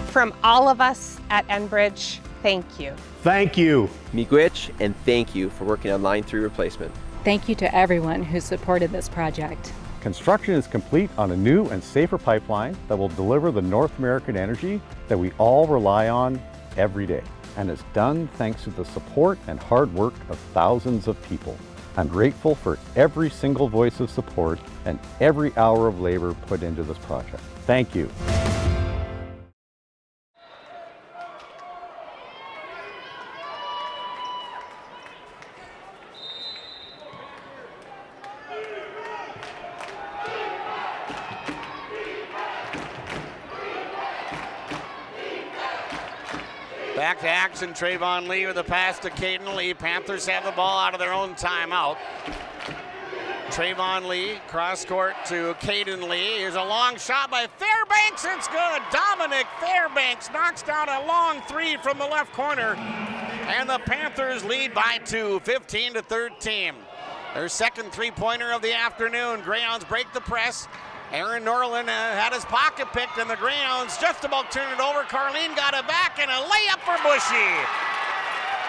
From all of us at Enbridge, thank you. Thank you. Miigwech, and thank you for working on Line 3 replacement. Thank you to everyone who supported this project. Construction is complete on a new and safer pipeline that will deliver the North American energy that we all rely on every day. And it's done thanks to the support and hard work of thousands of people. I'm grateful for every single voice of support and every hour of labor put into this project. Thank you. Back to action, Trayvon Lee with a pass to Caden Lee. Panthers have the ball out of their own timeout. Trayvon Lee, cross court to Caden Lee. Here's a long shot by Fairbanks, it's good. Dominic Fairbanks knocks down a long three from the left corner. And the Panthers lead by 2, 15-13. Their second three-pointer of the afternoon. Greyhounds break the press. Aaron Norland had his pocket picked, and the Greyhounds just about turned it over. Carleen got it back, and a layup for Bushy.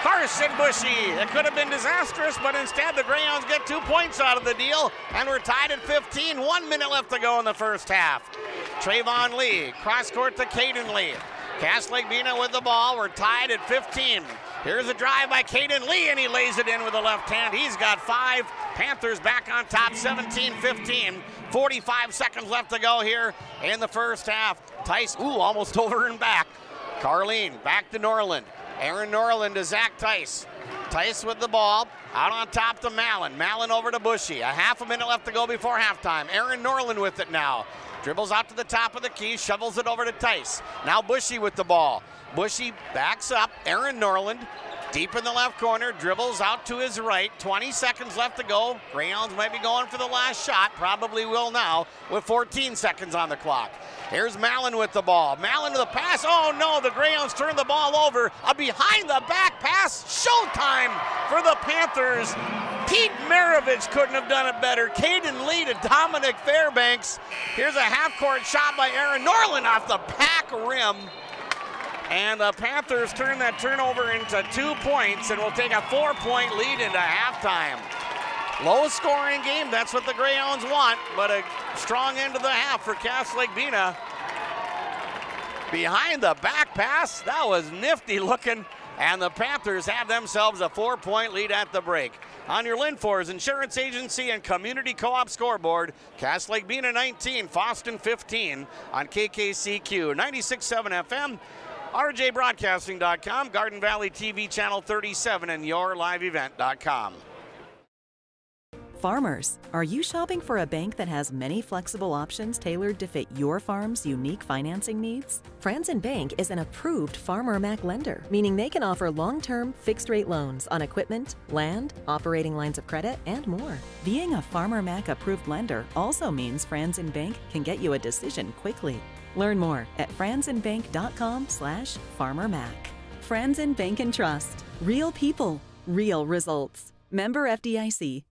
Carson Bushy. It could have been disastrous, but instead the Greyhounds get 2 points out of the deal, and we're tied at 15. 1 minute left to go in the first half. Trayvon Lee, cross court to Caden Lee. Lake-Bena with the ball. We're tied at 15. Here's a drive by Caden Lee, and he lays it in with the left hand. He's got 5. Panthers back on top, 17-15. 45 seconds left to go here in the first half. Tice, almost over and back. Carleen, back to Norland. Aaron Norland to Zach Tice. Tice with the ball, out on top to Mallon. Mallon over to Bushy. A half a minute left to go before halftime. Aaron Norland with it now. Dribbles out to the top of the key, shovels it over to Tice. Now Bushy with the ball. Bushy backs up. Aaron Norland deep in the left corner, dribbles out to his right. 20 seconds left to go. Greyhounds might be going for the last shot. Probably will now with 14 seconds on the clock. Here's Mallon with the ball. Mallon to the pass. Oh no, the Greyhounds turn the ball over. A behind the back pass. Showtime for the Panthers. Pete Maravich couldn't have done it better. Caden Lee to Dominic Fairbanks. Here's a half-court shot by Aaron Norland off the pack rim. And the Panthers turn that turnover into 2 points and will take a 4-point lead into halftime. Low-scoring game, that's what the Greyhounds want, but a strong end of the half for Cass Lake-Bena. Behind the back pass, that was nifty looking, and the Panthers have themselves a 4-point lead at the break. On your Linfors Insurance Agency and Community Co-op scoreboard, Cass Lake-Bena 19, Fosston 15 on KKCQ 96.7 FM. RJBroadcasting.com, Garden Valley TV channel 37, and YourLiveEvent.com. Farmers, are you shopping for a bank that has many flexible options tailored to fit your farm's unique financing needs? Franzen Bank is an approved Farmer Mac lender, meaning they can offer long-term, fixed-rate loans on equipment, land, operating lines of credit, and more. Being a Farmer Mac approved lender also means Franzen Bank can get you a decision quickly. Learn more at franzenbank.com/farmermac. Franzen Bank and Trust. Real people, real results. Member FDIC.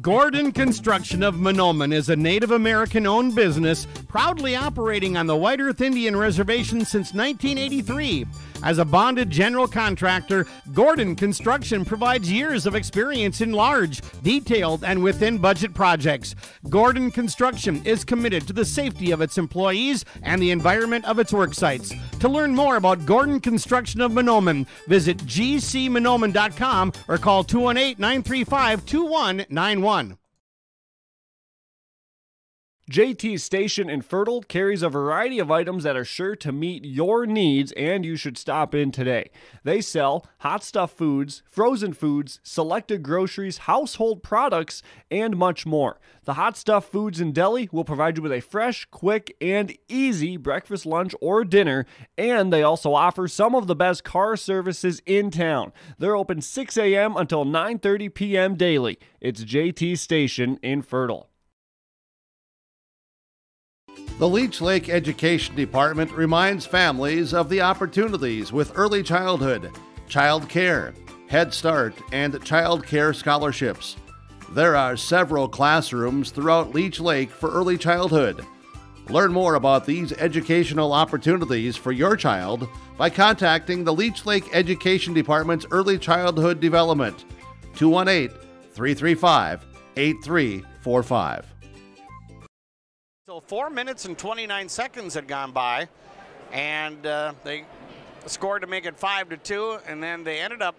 Gordon Construction of Mahnomen is a Native American-owned business proudly operating on the White Earth Indian Reservation since 1983. As a bonded general contractor, Gordon Construction provides years of experience in large, detailed, and within-budget projects. Gordon Construction is committed to the safety of its employees and the environment of its work sites. To learn more about Gordon Construction of Mahnomen, visit gcmahnomen.com or call 218-935-2191. JT's Station in Fertile carries a variety of items that are sure to meet your needs, and you should stop in today. They sell hot stuff foods, frozen foods, selected groceries, household products, and much more. The Hot Stuff Foods and Deli will provide you with a fresh, quick, and easy breakfast, lunch, or dinner, and they also offer some of the best car services in town. They're open 6 a.m. until 9:30 p.m. daily. It's JT's Station in Fertile. The Leech Lake Education Department reminds families of the opportunities with early childhood, child care, Head Start, and child care scholarships. There are several classrooms throughout Leech Lake for early childhood. Learn more about these educational opportunities for your child by contacting the Leech Lake Education Department's Early Childhood Development, 218-335-8345. So 4 minutes and 29 seconds had gone by, and they scored to make it 5-2, and then they ended up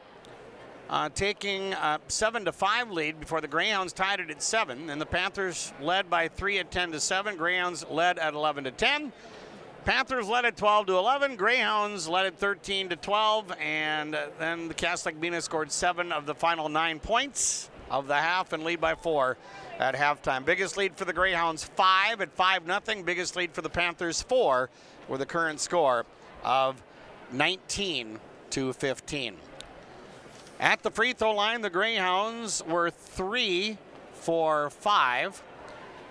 taking a 7-5 lead before the Greyhounds tied it at 7, and the Panthers led by 3 at 10-7. Greyhounds led at 11-10. Panthers led at 12-11. Greyhounds led at 13-12, and then the Cass Lake-Bena scored 7 of the final 9 points of the half and lead by 4 at halftime. Biggest lead for the Greyhounds, 5 at 5-0. Biggest lead for the Panthers, 4, with a current score of 19-15. At the free throw line, the Greyhounds were 3 for 5.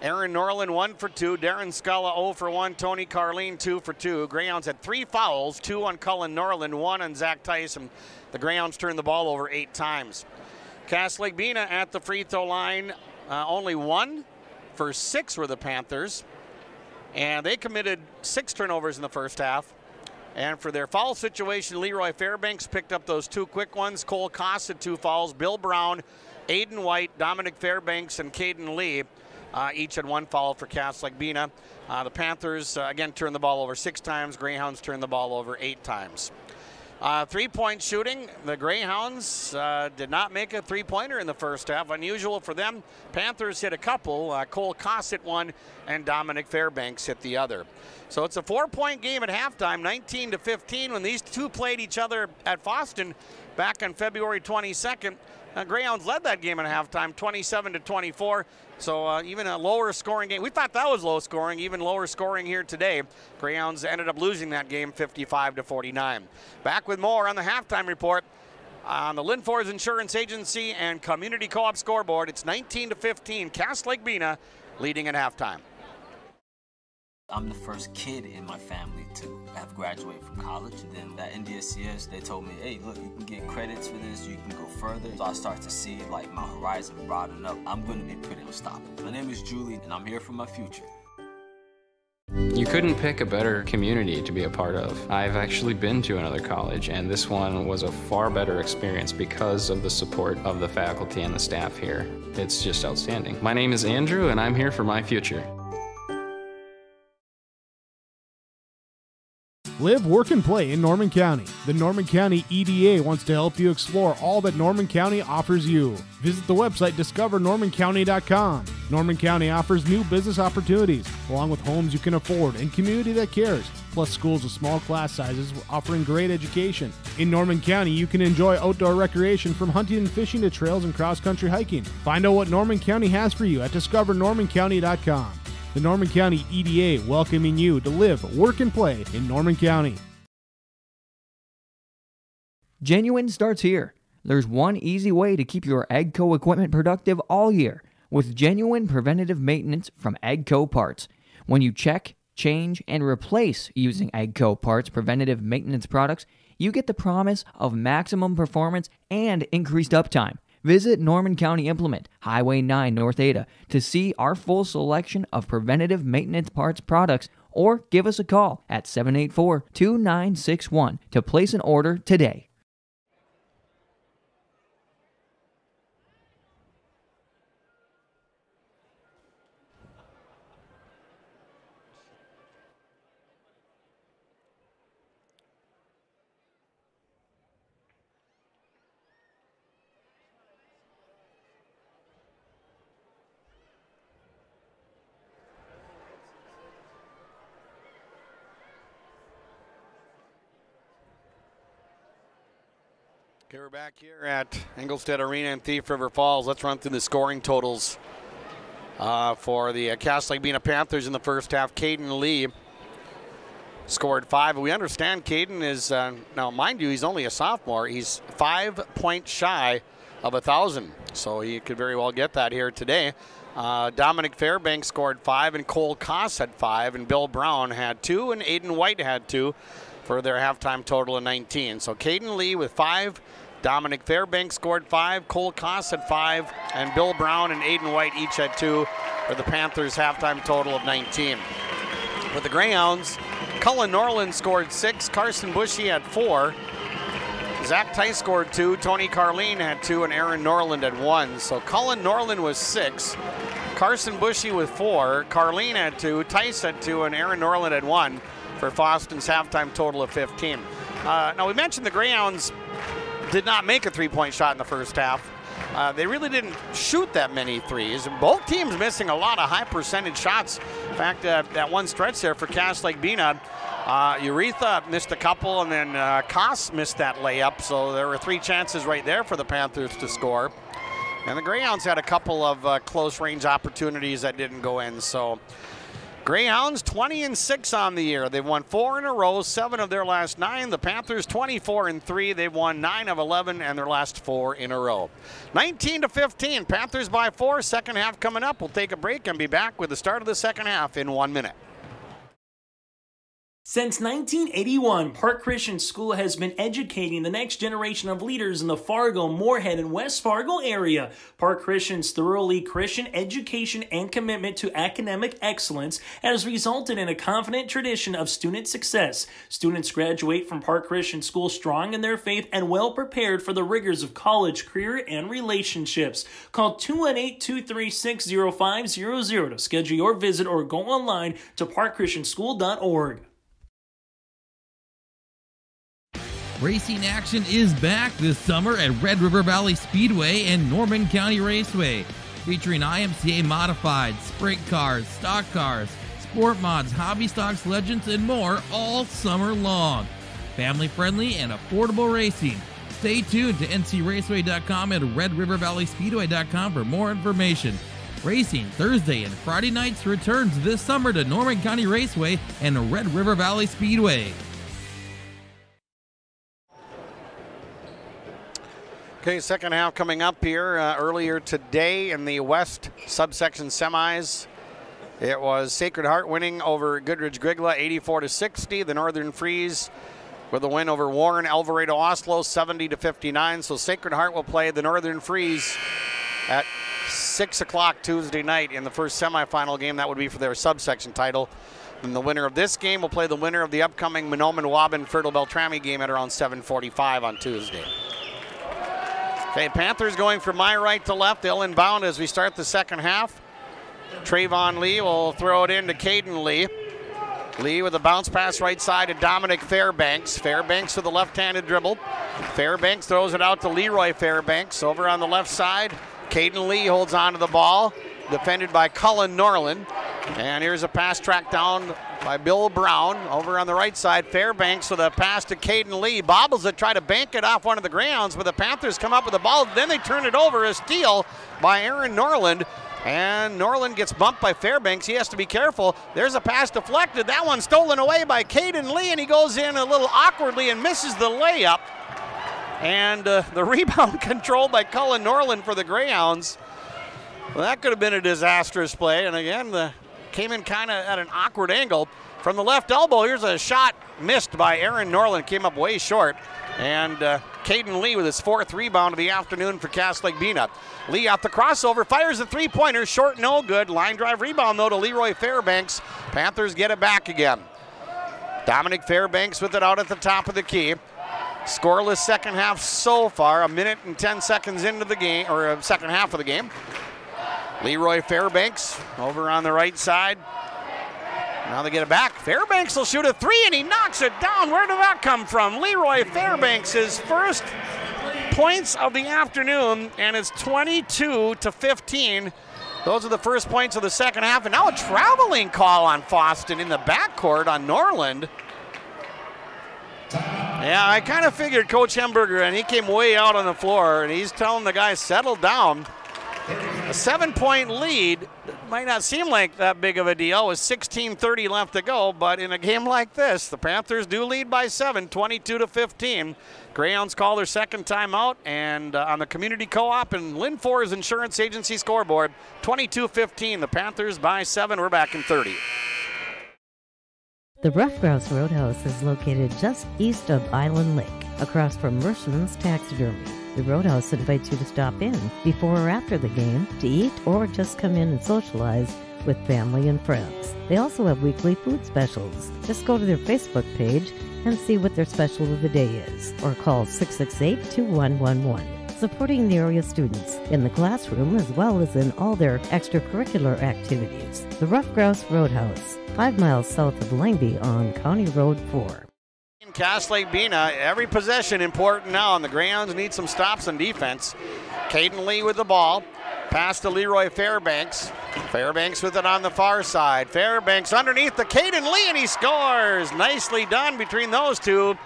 Aaron Norland 1 for 2. Darren Sculla 0 for 1. Tony Carleen 2 for 2. Greyhounds had 3 fouls, 2 on Cullen Norland, 1 on Zach Tyson. The Greyhounds turned the ball over 8 times. Cass Lake-Bena at the free throw line, only 1 for 6 were the Panthers, and they committed 6 turnovers in the first half. And for their foul situation, Leroy Fairbanks picked up those 2 quick ones. Cole Koss had 2 fouls. Bill Brown, Aiden White, Dominic Fairbanks, and Caden Lee each had 1 foul for Cass Lake-Bena. The Panthers, again, turned the ball over 6 times. Greyhounds turned the ball over 8 times. Three-point shooting, the Greyhounds did not make a three-pointer in the first half. Unusual for them. Panthers hit a couple. Cole Koss hit one, and Dominic Fairbanks hit the other. So it's a 4-point game at halftime, 19-15. When these two played each other at Fosston back on February 22nd, Greyhounds led that game at halftime, 27-24. So even a lower scoring game. We thought that was low scoring, even lower scoring here today. Greyhounds ended up losing that game 55-49. Back with more on the halftime report on the Linfors Insurance Agency and Community Co-op scoreboard. It's 19-15. Cass Lake-Bena leading at halftime. I'm the first kid in my family to have graduated from college. And then at NDSCS, they told me, hey, look, you can get credits for this, you can go further. So I start to see like my horizon broaden up. I'm going to be pretty unstoppable. My name is Julie, and I'm here for my future. You couldn't pick a better community to be a part of. I've actually been to another college, and this one was a far better experience because of the support of the faculty and the staff here. It's just outstanding. My name is Andrew, and I'm here for my future. Live, work, and play in Norman County. The Norman County EDA wants to help you explore all that Norman County offers you. Visit the website discovernormancounty.com. Norman County offers new business opportunities, along with homes you can afford and community that cares, plus schools with small class sizes offering great education. In Norman County, you can enjoy outdoor recreation from hunting and fishing to trails and cross-country hiking. Find out what Norman County has for you at discovernormancounty.com. The Norman County EDA welcoming you to live, work, and play in Norman County. Genuine starts here. There's one easy way to keep your AGCO equipment productive all year with genuine preventative maintenance from AGCO Parts. When you check, change, and replace using AGCO Parts preventative maintenance products, you get the promise of maximum performance and increased uptime. Visit Norman County Implement, Highway 9 North Ada, to see our full selection of preventative maintenance parts products, or give us a call at 784-2961 to place an order today. Okay, we're back here at Engelstead Arena in Thief River Falls. Let's run through the scoring totals for the Cass Lake-Bena Panthers in the first half. Caden Lee scored 5. We understand Caden is, now mind you, he's only a sophomore. He's 5 points shy of 1,000, so he could very well get that here today. Dominic Fairbanks scored 5, and Cole Koss had 5, and Bill Brown had 2, and Aiden White had 2 for their halftime total of 19. So Caden Lee with 5, Dominic Fairbanks scored 5, Cole Koss had 5, and Bill Brown and Aiden White each had 2 for the Panthers' halftime total of 19. For the Greyhounds, Cullen Norland scored 6, Carson Bushy had 4, Zach Tice scored 2, Tony Carleen had 2, and Aaron Norland had 1. So Cullen Norland was 6, Carson Bushy with 4, Carleen had 2, Tice had 2, and Aaron Norland had 1 for Fosston's halftime total of 15. Now we mentioned the Greyhounds did not make a three-point shot in the first half. They really didn't shoot that many threes. Both teams missing a lot of high percentage shots. In fact, that one stretch there for Cass Lake-Bena, Uretha missed a couple, and then Koss missed that layup. So there were 3 chances right there for the Panthers to score. And the Greyhounds had a couple of close range opportunities that didn't go in. So Greyhounds 20-6 on the year. They've won 4 in a row, 7 of their last 9. The Panthers 24-3. They've won 9 of 11 and their last 4 in a row. 19-15. Panthers by 4. Second half coming up. We'll take a break and be back with the start of the second half in 1 minute. Since 1981, Park Christian School has been educating the next generation of leaders in the Fargo, Moorhead, and West Fargo area. Park Christian's thoroughly Christian education and commitment to academic excellence has resulted in a confident tradition of student success. Students graduate from Park Christian School strong in their faith and well prepared for the rigors of college, career, and relationships. Call 218-236-0500 to schedule your visit or go online to parkchristianschool.org. Racing action is back this summer at Red River Valley Speedway and Norman County Raceway, featuring IMCA modified, sprint cars, stock cars, sport mods, hobby stocks, legends, and more all summer long. Family friendly and affordable racing. Stay tuned to ncraceway.com and redrivervalleyspeedway.com for more information. Racing Thursday and Friday nights returns this summer to Norman County Raceway and Red River Valley Speedway. Okay, second half coming up here. Earlier today in the West subsection semis, it was Sacred Heart winning over Goodrich Grigla 84-60. The Northern Freeze with a win over Warren Alvarado Oslo 70-59. So Sacred Heart will play the Northern Freeze at 6 o'clock Tuesday night in the first semifinal game. That would be for their subsection title. And the winner of this game will play the winner of the upcoming Mahnomen-Waban Fertile Beltrami game at around 7:45 on Tuesday. Okay, Panthers going from my right to left. They'll inbound as we start the second half. Trayvon Lee will throw it in to Caden Lee. Lee with a bounce pass right side to Dominic Fairbanks. Fairbanks with a left-handed dribble. Fairbanks throws it out to Leroy Fairbanks. Over on the left side, Caden Lee holds on to the ball, defended by Cullen Norland. And here's a pass tracked down by Bill Brown. Over on the right side, Fairbanks with a pass to Caden Lee. Bobbles it, try to bank it off one of the grounds, but the Panthers come up with the ball. Then they turn it over. A steal by Aaron Norland. And Norland gets bumped by Fairbanks. He has to be careful. There's a pass deflected. That one stolen away by Caden Lee, and he goes in a little awkwardly and misses the layup. And the rebound controlled by Cullen Norland for the Greyhounds. Well, that could have been a disastrous play. And again, came in kind of at an awkward angle. From the left elbow, here's a shot missed by Aaron Norland. Came up way short. And Caden Lee with his fourth rebound of the afternoon for Cass Lake-Bena. Lee off the crossover, fires a three-pointer, short, no good. Line drive rebound, though, to Leroy Fairbanks. Panthers get it back again. Dominic Fairbanks with it out at the top of the key. Scoreless second half so far, a minute and 10 seconds into the game, or second half of the game. Leroy Fairbanks over on the right side. Now they get it back. Fairbanks will shoot a three, and he knocks it down. Where did that come from? Leroy Fairbanks, his first points of the afternoon, and it's 22-15. Those are the first points of the second half, and now a traveling call on Fosston in the backcourt on Norland. Yeah, I kind of figured Coach Hemberger, and he came way out on the floor, and he's telling the guys, settle down. A 7-point lead might not seem like that big of a deal with 16:30 left to go, but in a game like this, the Panthers do lead by 7, 22-15. Greyhounds call their second timeout, and on the Community Co-op and Lynn For's Insurance Agency scoreboard, 22-15. The Panthers by 7. We're back in 30. The Rough Grouse Roadhouse is located just east of Island Lake, across from Mershman's Taxidermy. The Roadhouse invites you to stop in before or after the game to eat or just come in and socialize with family and friends. They also have weekly food specials. Just go to their Facebook page and see what their special of the day is, or call 668-2111. Supporting the area students in the classroom as well as in all their extracurricular activities. The Rough Grouse Roadhouse, 5 miles south of Langby on County Road 4. Cass Lake-Bena, every possession important now, and the Greyhounds need some stops on defense. Caden Lee with the ball. Pass to Leroy Fairbanks. Fairbanks with it on the far side. Fairbanks underneath the Caden Lee, and he scores. Nicely done between those two.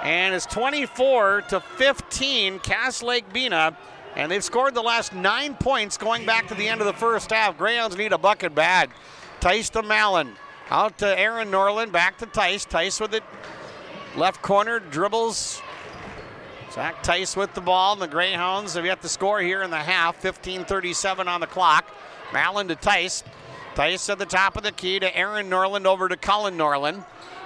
And it's 24-15, Cass Lake-Bena. And they've scored the last 9 points going back to the end of the first half. Greyhounds need a bucket bag. Tice to Mallon. Out to Aaron Norland, back to Tice. Tice with it. Left corner, dribbles. Zach Tice with the ball, and the Greyhounds have yet to score here in the half. 15:37 on the clock. Mallon to Tice. Tice at the top of the key to Aaron Norland, over to Cullen Norland.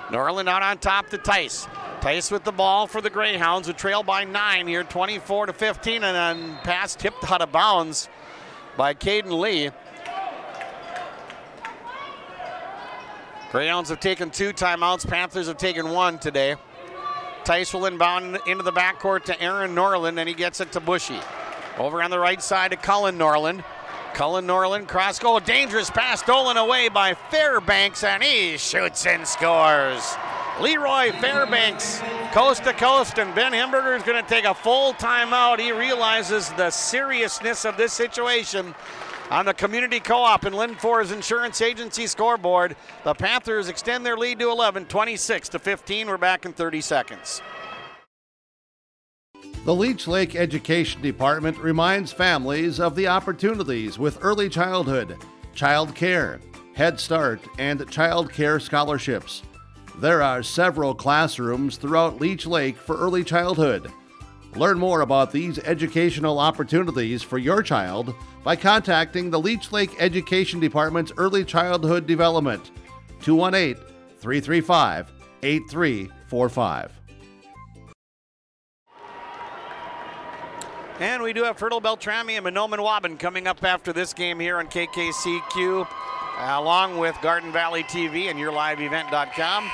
Norland out on top to Tice. Tice with the ball for the Greyhounds, who trail by 9 here, 24-15, and then pass tipped out of bounds by Caden Lee. Greyhounds have taken 2 timeouts. Panthers have taken 1 today. Tice will inbound into the backcourt to Aaron Norland, and he gets it to Bushy. Over on the right side to Cullen Norland. Cullen Norland, cross goal, dangerous pass stolen away by Fairbanks, and he shoots and scores. Leroy Fairbanks, coast to coast, and Ben Himberger is going to take a full timeout. He realizes the seriousness of this situation. On the Community Co-op and Lynn For's Insurance Agency scoreboard, the Panthers extend their lead to 11, 26-15. We're back in 30 seconds. The Leech Lake Education Department reminds families of the opportunities with early childhood, child care, Head Start, and child care scholarships. There are several classrooms throughout Leech Lake for early childhood. Learn more about these educational opportunities for your child by contacting the Leech Lake Education Department's Early Childhood Development, 218-335-8345. And we do have Fertile Beltrami and Mahnomen Waubun coming up after this game here on KKCQ, along with Garden Valley TV and YourLiveEvent.com.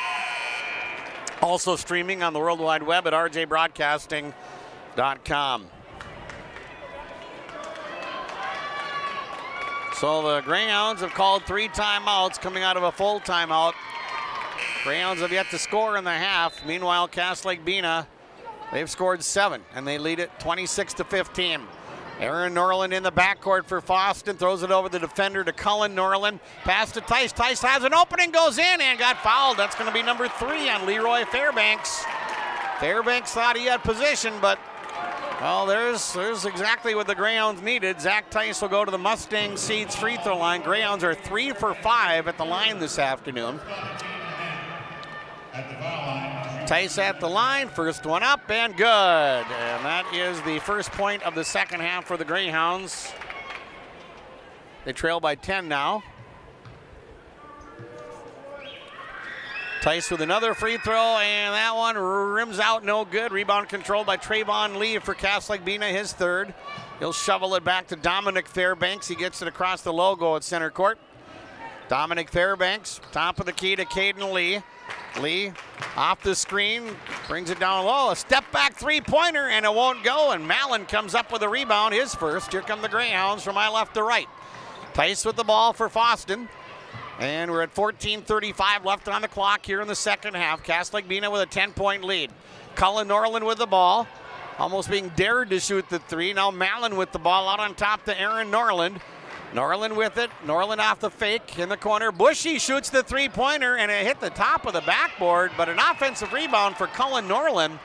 Also streaming on the World Wide Web at rjbroadcasting.com. So the Greyhounds have called 3 timeouts coming out of a full timeout. Greyhounds have yet to score in the half. Meanwhile, Cass Lake-Bena, they've scored 7, and they lead it 26-15. Aaron Norland in the backcourt for Fosston, throws it over the defender to Cullen Norland. Pass to Tice. Tice has an opening, goes in, and got fouled. That's going to be number 3 on Leroy Fairbanks. Fairbanks thought he had position, but well, there's exactly what the Greyhounds needed. Zach Tice will go to the Mustang Seeds free throw line. Greyhounds are 3 for 5 at the line this afternoon. Tice at the line, first one up and good. And that is the first point of the second half for the Greyhounds. They trail by 10 now. Tice with another free throw, and that one rims out, no good. Rebound controlled by Trayvon Lee for Cass Lake-Bena, his third. He'll shovel it back to Dominic Fairbanks. He gets it across the logo at center court. Dominic Fairbanks, top of the key to Caden Lee. Lee off the screen, brings it down low. A step back three-pointer, and it won't go. And Mallon comes up with a rebound, his first. Here come the Greyhounds from my left to right. Tice with the ball for Fosston. And we're at 14:35 left on the clock here in the second half. Cass Lake-Bena with a 10-point lead. Cullen Norland with the ball, almost being dared to shoot the 3. Now Mallon with the ball out on top to Aaron Norland. Norland with it. Norland off the fake in the corner. Bushy shoots the 3-pointer, and it hit the top of the backboard, but an offensive rebound for Cullen Norland.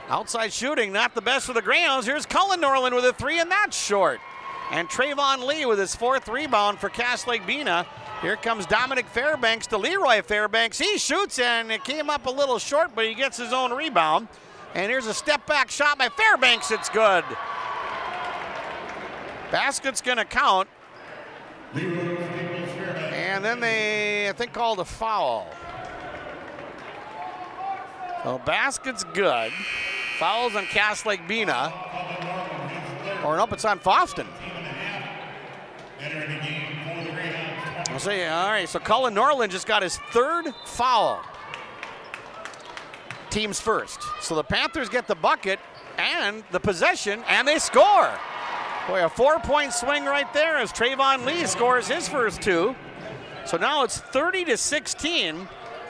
Outside shooting, not the best for the Greyhounds. Here's Cullen Norland with a 3, and that's short. And Trayvon Lee with his 4th rebound for Cass Lake-Bena. Here comes Dominic Fairbanks to Leroy Fairbanks. He shoots, and it came up a little short, but he gets his own rebound. And here's a step-back shot by Fairbanks. It's good. Basket's going to count. And then they, I think, called a foul. So basket's good. Fouls on Cass Lake-Bena. Or nope, it's on Fosston. I'll say, all right, so Cullen Norland just got his 3rd foul. Team's first. So the Panthers get the bucket and the possession, and they score. Boy, a 4-point swing right there as Trayvon Lee scores his first 2. So now it's 30-16.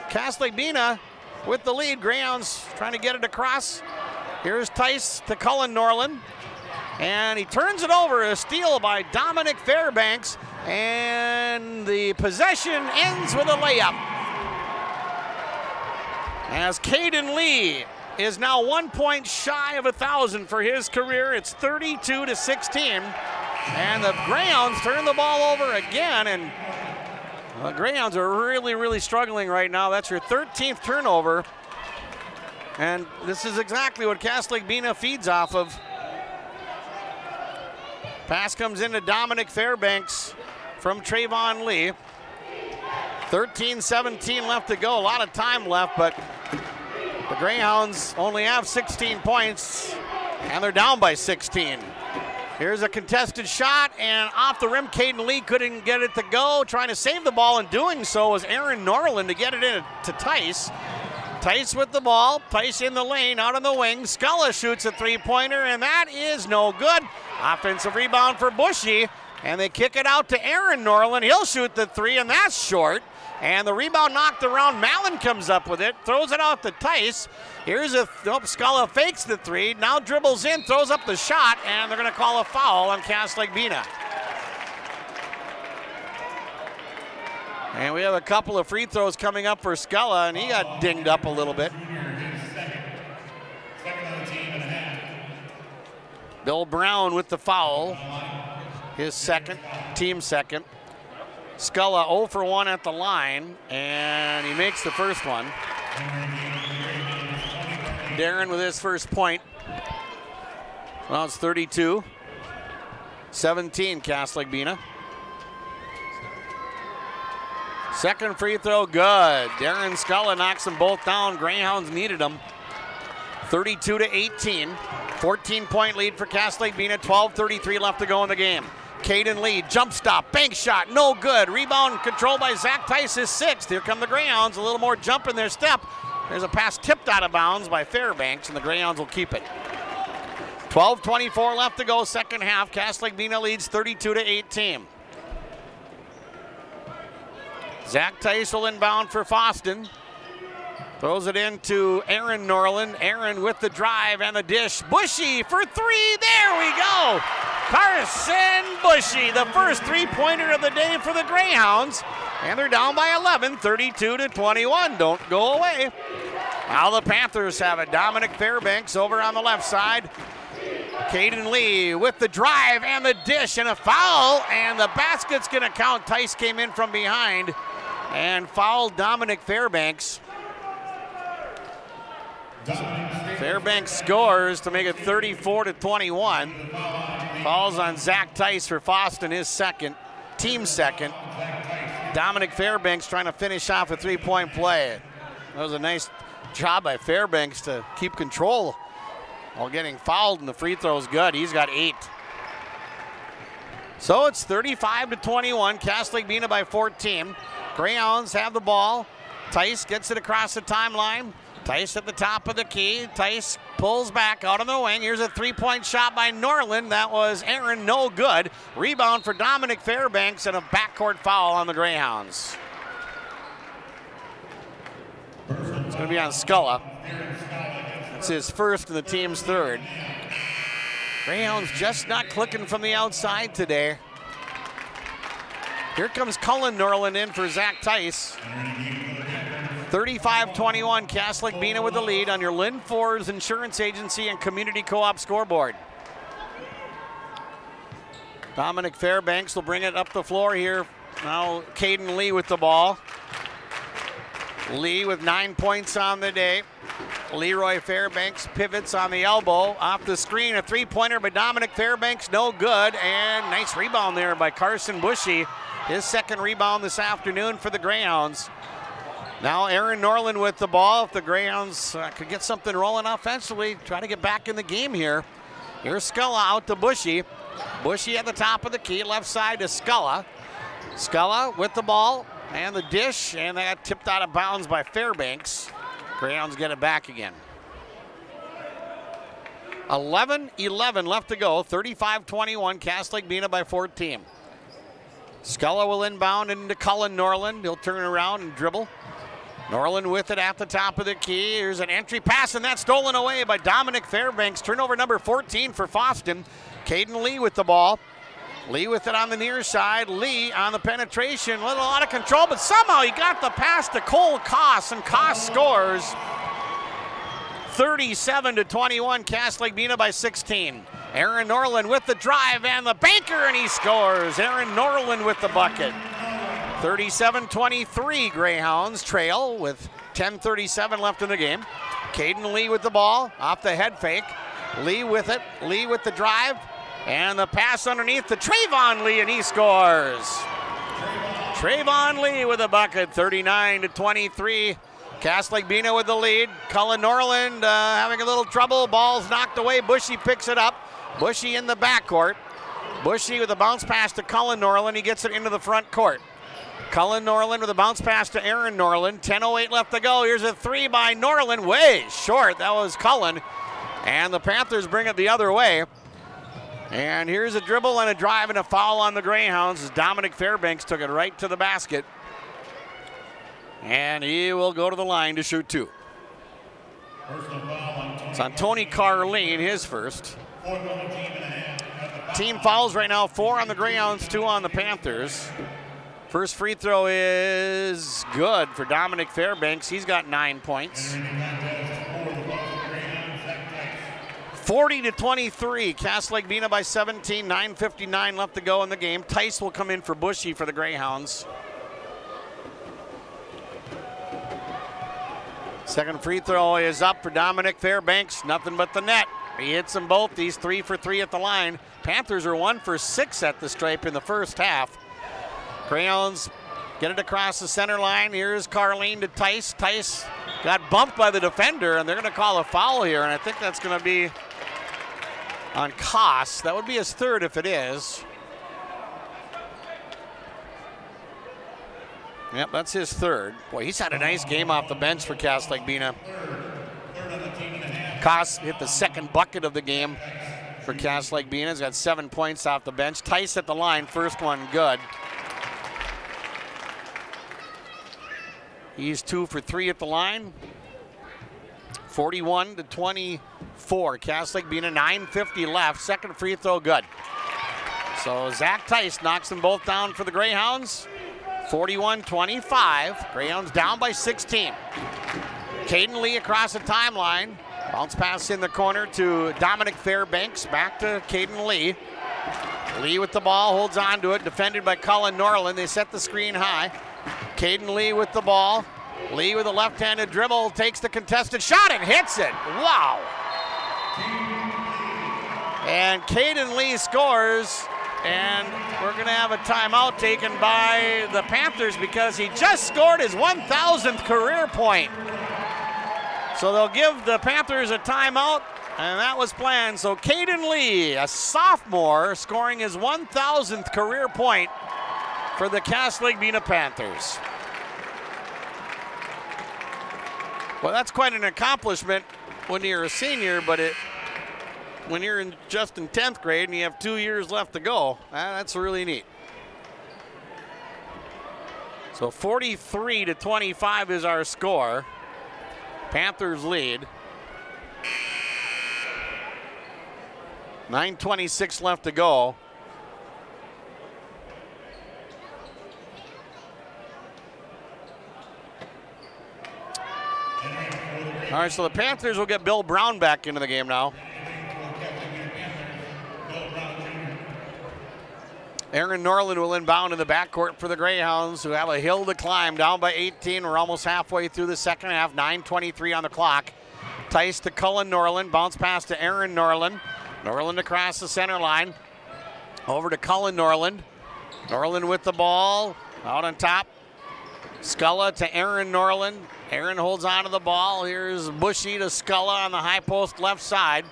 Cass Lake-Bena with the lead. Greyhounds trying to get it across. Here's Tice to Cullen Norland. And he turns it over, a steal by Dominic Fairbanks. And the possession ends with a layup. As Caden Lee is now 1 point shy of 1,000 for his career. It's 32-16. And the Greyhounds turn the ball over again. And the Greyhounds are really, really struggling right now. That's your 13th turnover. And this is exactly what Cass Lake-Bena feeds off of. Pass comes into Dominic Fairbanks from Trayvon Lee. 13-17 left to go. A lot of time left, but the Greyhounds only have 16 points, and they're down by 16. Here's a contested shot, and off the rim, Caden Lee couldn't get it to go. Trying to save the ball, and doing so was Aaron Norland to get it in to Tice. Tice with the ball. Tice in the lane, out on the wing. Sculla shoots a 3-pointer, and that is no good. Offensive rebound for Bushy, and they kick it out to Aaron Norland. He'll shoot the 3, and that's short. And the rebound knocked around. Mallon comes up with it, throws it out to Tice. Here's a, Scala fakes the three, now dribbles in, throws up the shot, and they're going to call a foul on Cass Lake-Bena. And we have a couple of free throws coming up for Scala, and he got dinged up a little bit. Bill Brown with the foul, his second, team second. Scala 0 for 1 at the line, and he makes the first one. Darren with his first point. Well, it's 32-17, Cass Lake-Bena. Second free throw, good. Darren Scala knocks them both down. Greyhounds needed them. 32-18, 14-point lead for Cass Lake-Bena, 12:33 left to go in the game. Caden Lee, jump stop, bank shot, no good. Rebound controlled by Zach Tice, his sixth. Here come the Greyhounds, a little more jump in their step. There's a pass tipped out of bounds by Fairbanks, and the Greyhounds will keep it. 12:24 left to go, second half. Cass Lake-Bena leads 32-18. Zach Tice will inbound for Fosston. Throws it into Aaron Norland. Aaron with the drive and the dish. Bushy for three. There we go. Carson Bushy, the first three-pointer of the day for the Greyhounds. And they're down by 11, 32-21. Don't go away. Now the Panthers have it. Dominic Fairbanks over on the left side. Caden Lee with the drive and the dish and a foul. And the basket's going to count. Tice came in from behind and fouled Dominic Fairbanks. Fairbanks scores to make it 34-21. Falls on Zach Tice for Fosston, his second, team second. Dominic Fairbanks trying to finish off a three-point play. That was a nice job by Fairbanks to keep control while getting fouled, and the free throw's good. He's got 8. So it's 35-21, Cass Lake-Bena by 14. Greyhounds have the ball. Tice gets it across the timeline. Tice at the top of the key. Tice pulls back out on the wing. Here's a three-point shot by Norland. That was Aaron, no good. Rebound for Dominic Fairbanks and a backcourt foul on the Greyhounds. It's going to be on Scala. It's his first and the team's third. Greyhounds just not clicking from the outside today. Here comes Cullen Norland in for Zach Tice. 35-21, Cass Lake-Bena with the lead on your Lynn Forbes Insurance Agency and Community Co-op scoreboard. Dominic Fairbanks will bring it up the floor here. Now Caden Lee with the ball. Lee with 9 points on the day. Leroy Fairbanks pivots on the elbow. Off the screen, a three-pointer by Dominic Fairbanks, no good. And nice rebound there by Carson Bushy. His second rebound this afternoon for the Greyhounds. Now Aaron Norland with the ball. If the Greyhounds could get something rolling offensively, try to get back in the game here. Here's Scala out to Bushy. Bushy at the top of the key, left side to Scala. Scala with the ball and the dish, and they got tipped out of bounds by Fairbanks. Greyhounds get it back again. 11-11 left to go, 35-21, Cass Lake-Bena by 14. Scala will inbound into Cullen Norland. He'll turn around and dribble. Norland with it at the top of the key. Here's an entry pass, and that's stolen away by Dominic Fairbanks. Turnover number 14 for Fosston. Caden Lee with the ball. Lee with it on the near side. Lee on the penetration. A little out of control, but somehow he got the pass to Cole Koss, and Koss scores. 37-21, Cass Lake-Bena by 16. Aaron Norland with the drive and the banker, and he scores. Aaron Norland with the bucket. 37-23, Greyhounds trail with 10:37 left in the game. Caden Lee with the ball, off the head fake. Lee with it, Lee with the drive, and the pass underneath to Trayvon Lee, and he scores. Trayvon Lee with a bucket, 39-23. Cass Lake-Bena with the lead. Cullen Norland having a little trouble. Ball's knocked away. Bushy picks it up. Bushy in the backcourt. Bushy with a bounce pass to Cullen Norland. He gets it into the front court. Cullen Norland with a bounce pass to Aaron Norland. 10:08 left to go. Here's a three by Norland. Way short. That was Cullen. And the Panthers bring it the other way. And here's a dribble and a drive and a foul on the Greyhounds as Dominic Fairbanks took it right to the basket. And he will go to the line to shoot 2. It's on Tony Carleen, his first. Team fouls right now, 4 on the Greyhounds, 2 on the Panthers. First free throw is good for Dominic Fairbanks. He's got 9 points. 40-23, Cass Lake-Bena by 17, 9:59 left to go in the game. Tice will come in for Bushy for the Greyhounds. Second free throw is up for Dominic Fairbanks, nothing but the net. He hits them both. He's 3 for 3 at the line. Panthers are 1 for 6 at the stripe in the first half. Greyhounds get it across the center line. Here's Carleen to Tice. Tice got bumped by the defender, and they're going to call a foul here, and I think that's going to be on Koss. That would be his third if it is. Yep, that's his third. Boy, he's had a nice game off the bench for Cass Lake-Bena. Koss hit the second bucket of the game for Cass Lake-Bena. He's got 7 points off the bench. Tice at the line, first one good. He's 2 for 3 at the line. 41-24. Cass Lake-Bena, 9:50 left. Second free throw good. So Zach Tice knocks them both down for the Greyhounds. 41-25. Greyhounds down by 16. Caden Lee across the timeline. Bounce pass in the corner to Dominic Fairbanks. Back to Caden Lee. Lee with the ball, holds on to it. Defended by Colin Norland. They set the screen high. Caden Lee with the ball. Lee with a left-handed dribble, takes the contested shot and hits it. Wow. And Caden Lee scores, and we're going to have a timeout taken by the Panthers because he just scored his 1,000th career point. So they'll give the Panthers a timeout, and that was planned. So Caden Lee, a sophomore, scoring his 1,000th career point for the Cass Lake-Bena Panthers. Well, that's quite an accomplishment when you're a senior, but when you're just in 10th grade and you have 2 years left to go, that's really neat. So 43-25 is our score. Panthers lead. 9:26 left to go. All right, so the Panthers will get Bill Brown back into the game now. Aaron Norland will inbound in the backcourt for the Greyhounds, who have a hill to climb, down by 18. We're almost halfway through the second half, 9:23 on the clock. Tice to Cullen Norland, bounce pass to Aaron Norland. Norland across the center line. Over to Cullen Norland. Norland with the ball, out on top. Sculla to Aaron Norland. Aaron holds on to the ball. Here's Bushy to Sculla on the high post left side.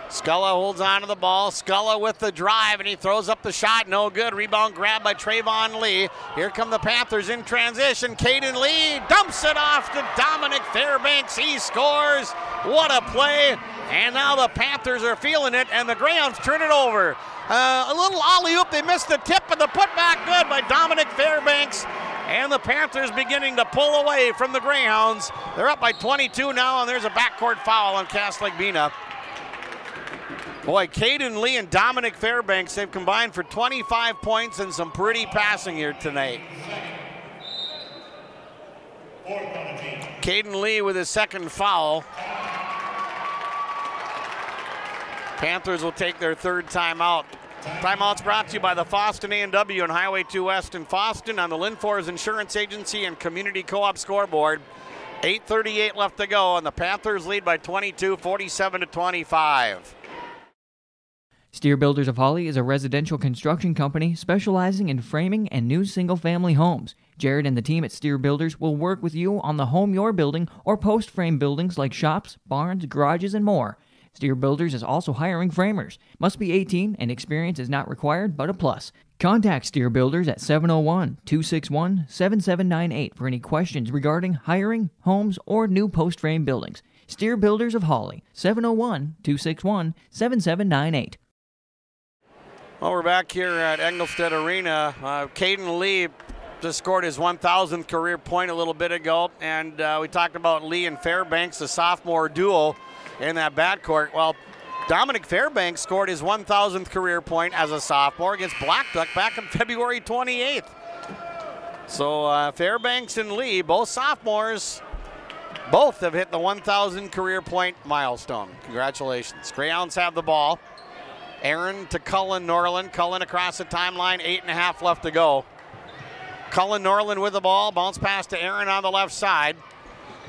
Sculla holds on to the ball. Sculla with the drive, and he throws up the shot. No good. Rebound grab by Trayvon Lee. Here come the Panthers in transition. Caden Lee dumps it off to Dominic Fairbanks. He scores. What a play. And now the Panthers are feeling it, and the Greyhounds turn it over. A little alley-oop. They missed the tip, but the putback good by Dominic Fairbanks. And the Panthers beginning to pull away from the Greyhounds. They're up by 22 now, and there's a backcourt foul on Cass Lake-Bena. Boy, Caden Lee and Dominic Fairbanks, they've combined for 25 points and some pretty passing here tonight. Caden Lee with his second foul. Panthers will take their third timeout. Timeouts brought to you by the Fosston A&W and Highway 2 West in Fosston on the Linfors Insurance Agency and Community Co-op scoreboard. 8:38 left to go, and the Panthers lead by 22, 47-25. Steer Builders of Hawley is a residential construction company specializing in framing and new single-family homes. Jared and the team at Steer Builders will work with you on the home you're building or post-frame buildings like shops, barns, garages, and more. Steer Builders is also hiring framers. Must be 18 and experience is not required but a plus. Contact Steer Builders at 701-261-7798 for any questions regarding hiring, homes, or new post-frame buildings. Steer Builders of Hawley, 701-261-7798. Well, we're back here at Engelstedt Arena. Caden Lee just scored his 1,000th career point a little bit ago, and we talked about Lee and Fairbanks, the sophomore duo in that backcourt. Well, Dominic Fairbanks scored his 1,000th career point as a sophomore against Blackduck back on February 28th. So Fairbanks and Lee, both sophomores, both have hit the 1,000 career point milestone. Congratulations. Greyhounds have the ball. Aaron to Cullen Norland. Cullen across the timeline, 8.5 left to go. Cullen Norland with the ball, bounce pass to Aaron on the left side.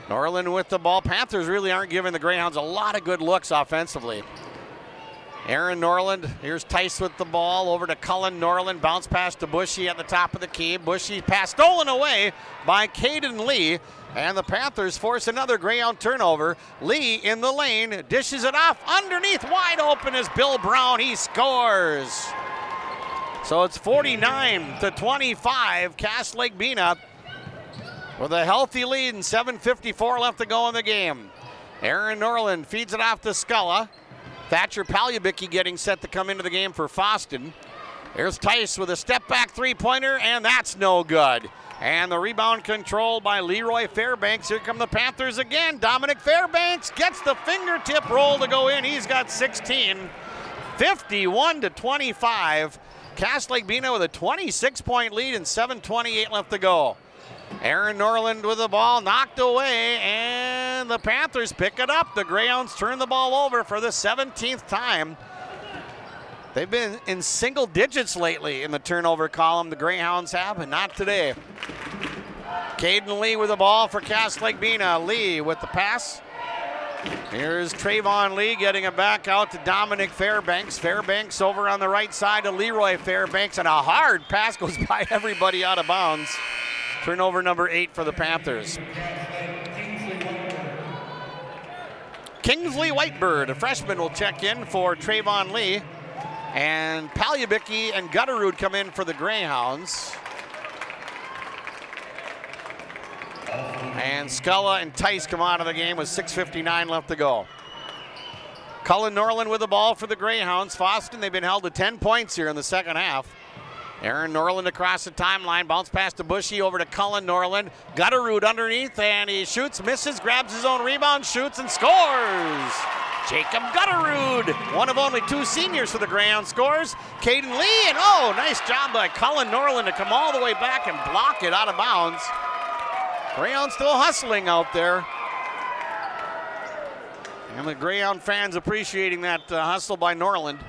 Norland with the ball. Panthers really aren't giving the Greyhounds a lot of good looks offensively. Aaron Norland, here's Tice with the ball, over to Cullen Norland, bounce pass to Bushy at the top of the key. Bushy pass stolen away by Caden Lee, and the Panthers force another Greyhound turnover. Lee in the lane, dishes it off underneath, wide open is Bill Brown, he scores. So it's 49-25, Cass Lake-Bena with a healthy lead and 7:54 left to go in the game. Aaron Norland feeds it off to Sculla. Thatcher Palyabicki getting set to come into the game for Fosston. There's Tice with a step back three-pointer, and that's no good. And the rebound controlled by Leroy Fairbanks. Here come the Panthers again. Dominic Fairbanks gets the fingertip roll to go in. He's got 16. 51-25. Cass Lake-Bena with a 26-point lead and 7:28 left to go. Aaron Norland with the ball, knocked away, and the Panthers pick it up. The Greyhounds turn the ball over for the 17th time. They've been in single digits lately in the turnover column, the Greyhounds have, and not today. Caden Lee with the ball for Cass Lake-Bena. Lee with the pass. Here's Trayvon Lee getting it back out to Dominic Fairbanks. Fairbanks over on the right side to Leroy Fairbanks, and a hard pass goes by everybody out of bounds. Turnover number 8 for the Panthers. Kingsley Whitebird, a freshman, will check in for Trayvon Lee. And Palyabicki and Gutterud come in for the Greyhounds. And Sculla and Tice come out of the game with 6:59 left to go. Cullen Norland with the ball for the Greyhounds. Fosston, they've been held to 10 points here in the second half. Aaron Norland across the timeline, bounce pass to Bushy, over to Cullen Norland. Gutterud underneath, and he shoots, misses, grabs his own rebound, shoots, and scores! Jacob Gutterud, one of only 2 seniors for the Greyhounds, scores. Caden Lee, and oh, nice job by Cullen Norland to come all the way back and block it out of bounds. Greyhounds still hustling out there. And the Greyhound fans appreciating that hustle by Norland.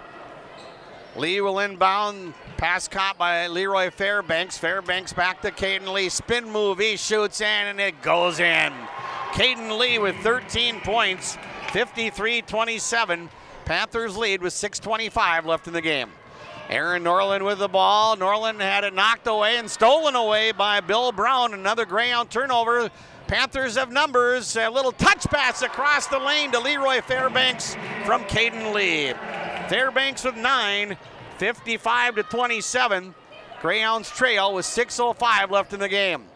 Lee will inbound, pass caught by Leroy Fairbanks. Fairbanks back to Caden Lee, spin move, he shoots in, and it goes in. Caden Lee with 13 points, 53-27. Panthers lead with 6:25 left in the game. Aaron Norland with the ball. Norland had it knocked away and stolen away by Bill Brown. Another Greyhound turnover. Panthers have numbers. A little touch pass across the lane to Leroy Fairbanks from Caden Lee. Fairbanks with 9, 55-27. Greyhounds trail with 6:05 left in the game.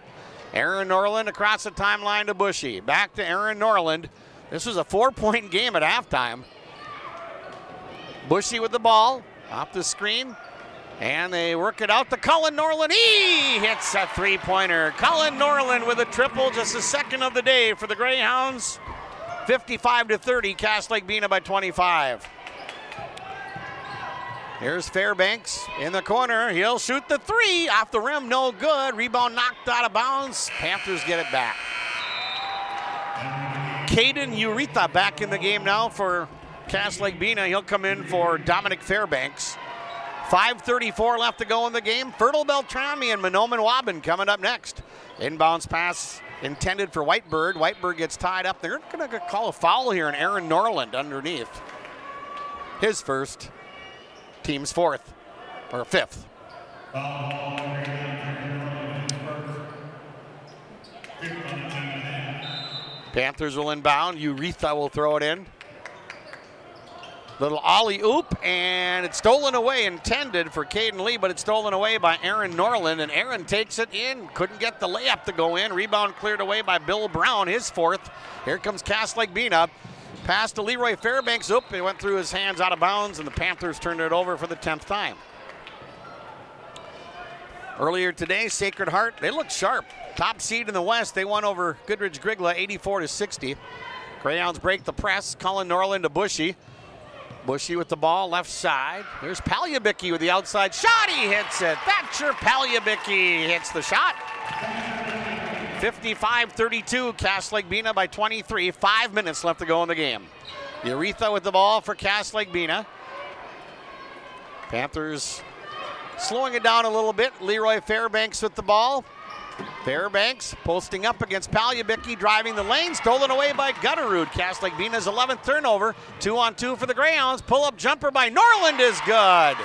Aaron Norland across the timeline to Bushy. Back to Aaron Norland. This was a 4-point game at halftime. Bushy with the ball, off the screen, and they work it out to Cullen Norland. He hits a three-pointer. Cullen Norland with a triple, just the second of the day for the Greyhounds. 55-30, Cass Lake-Bena by 25. Here's Fairbanks in the corner. He'll shoot the 3 off the rim, no good. Rebound knocked out of bounds. Panthers get it back. Caden Uretha back in the game now for Cass Lake-Bena. He'll come in for Dominic Fairbanks. 5:34 left to go in the game. Fertile Beltrami and Manoman Wabin coming up next. Inbounds pass intended for Whitebird. Whitebird gets tied up. They're going to call a foul here on Aaron Norland underneath. His first. Team's 4th, or 5th. Panthers will inbound. Uretha will throw it in. Little alley-oop, and it's stolen away, intended for Caden Lee, but it's stolen away by Aaron Norland, and Aaron takes it in. Couldn't get the layup to go in. Rebound cleared away by Bill Brown, his 4th. Here comes Cass Lake-Bena. Pass to Leroy Fairbanks. Oop, it went through his hands out of bounds, and the Panthers turned it over for the 10th time. Earlier today, Sacred Heart, they looked sharp. Top seed in the West, they won over Goodrich Grigla 84-60. Greyhounds break the press. Cullen Norland to Bushy. Bushy with the ball, left side. Here's Palyabicki with the outside shot. He hits it. Thatcher Palyabicki hits the shot. 55-32, Cass Lake-Bena by 23. 5 minutes left to go in the game. Uretha with the ball for Cass Lake-Bena. Panthers slowing it down a little bit. Leroy Fairbanks with the ball. Fairbanks posting up against Palyabicki, driving the lane, stolen away by Gutterud. Cass Lake-Bena's 11th turnover. 2-on-2 for the Greyhounds. Pull-up jumper by Norland is good.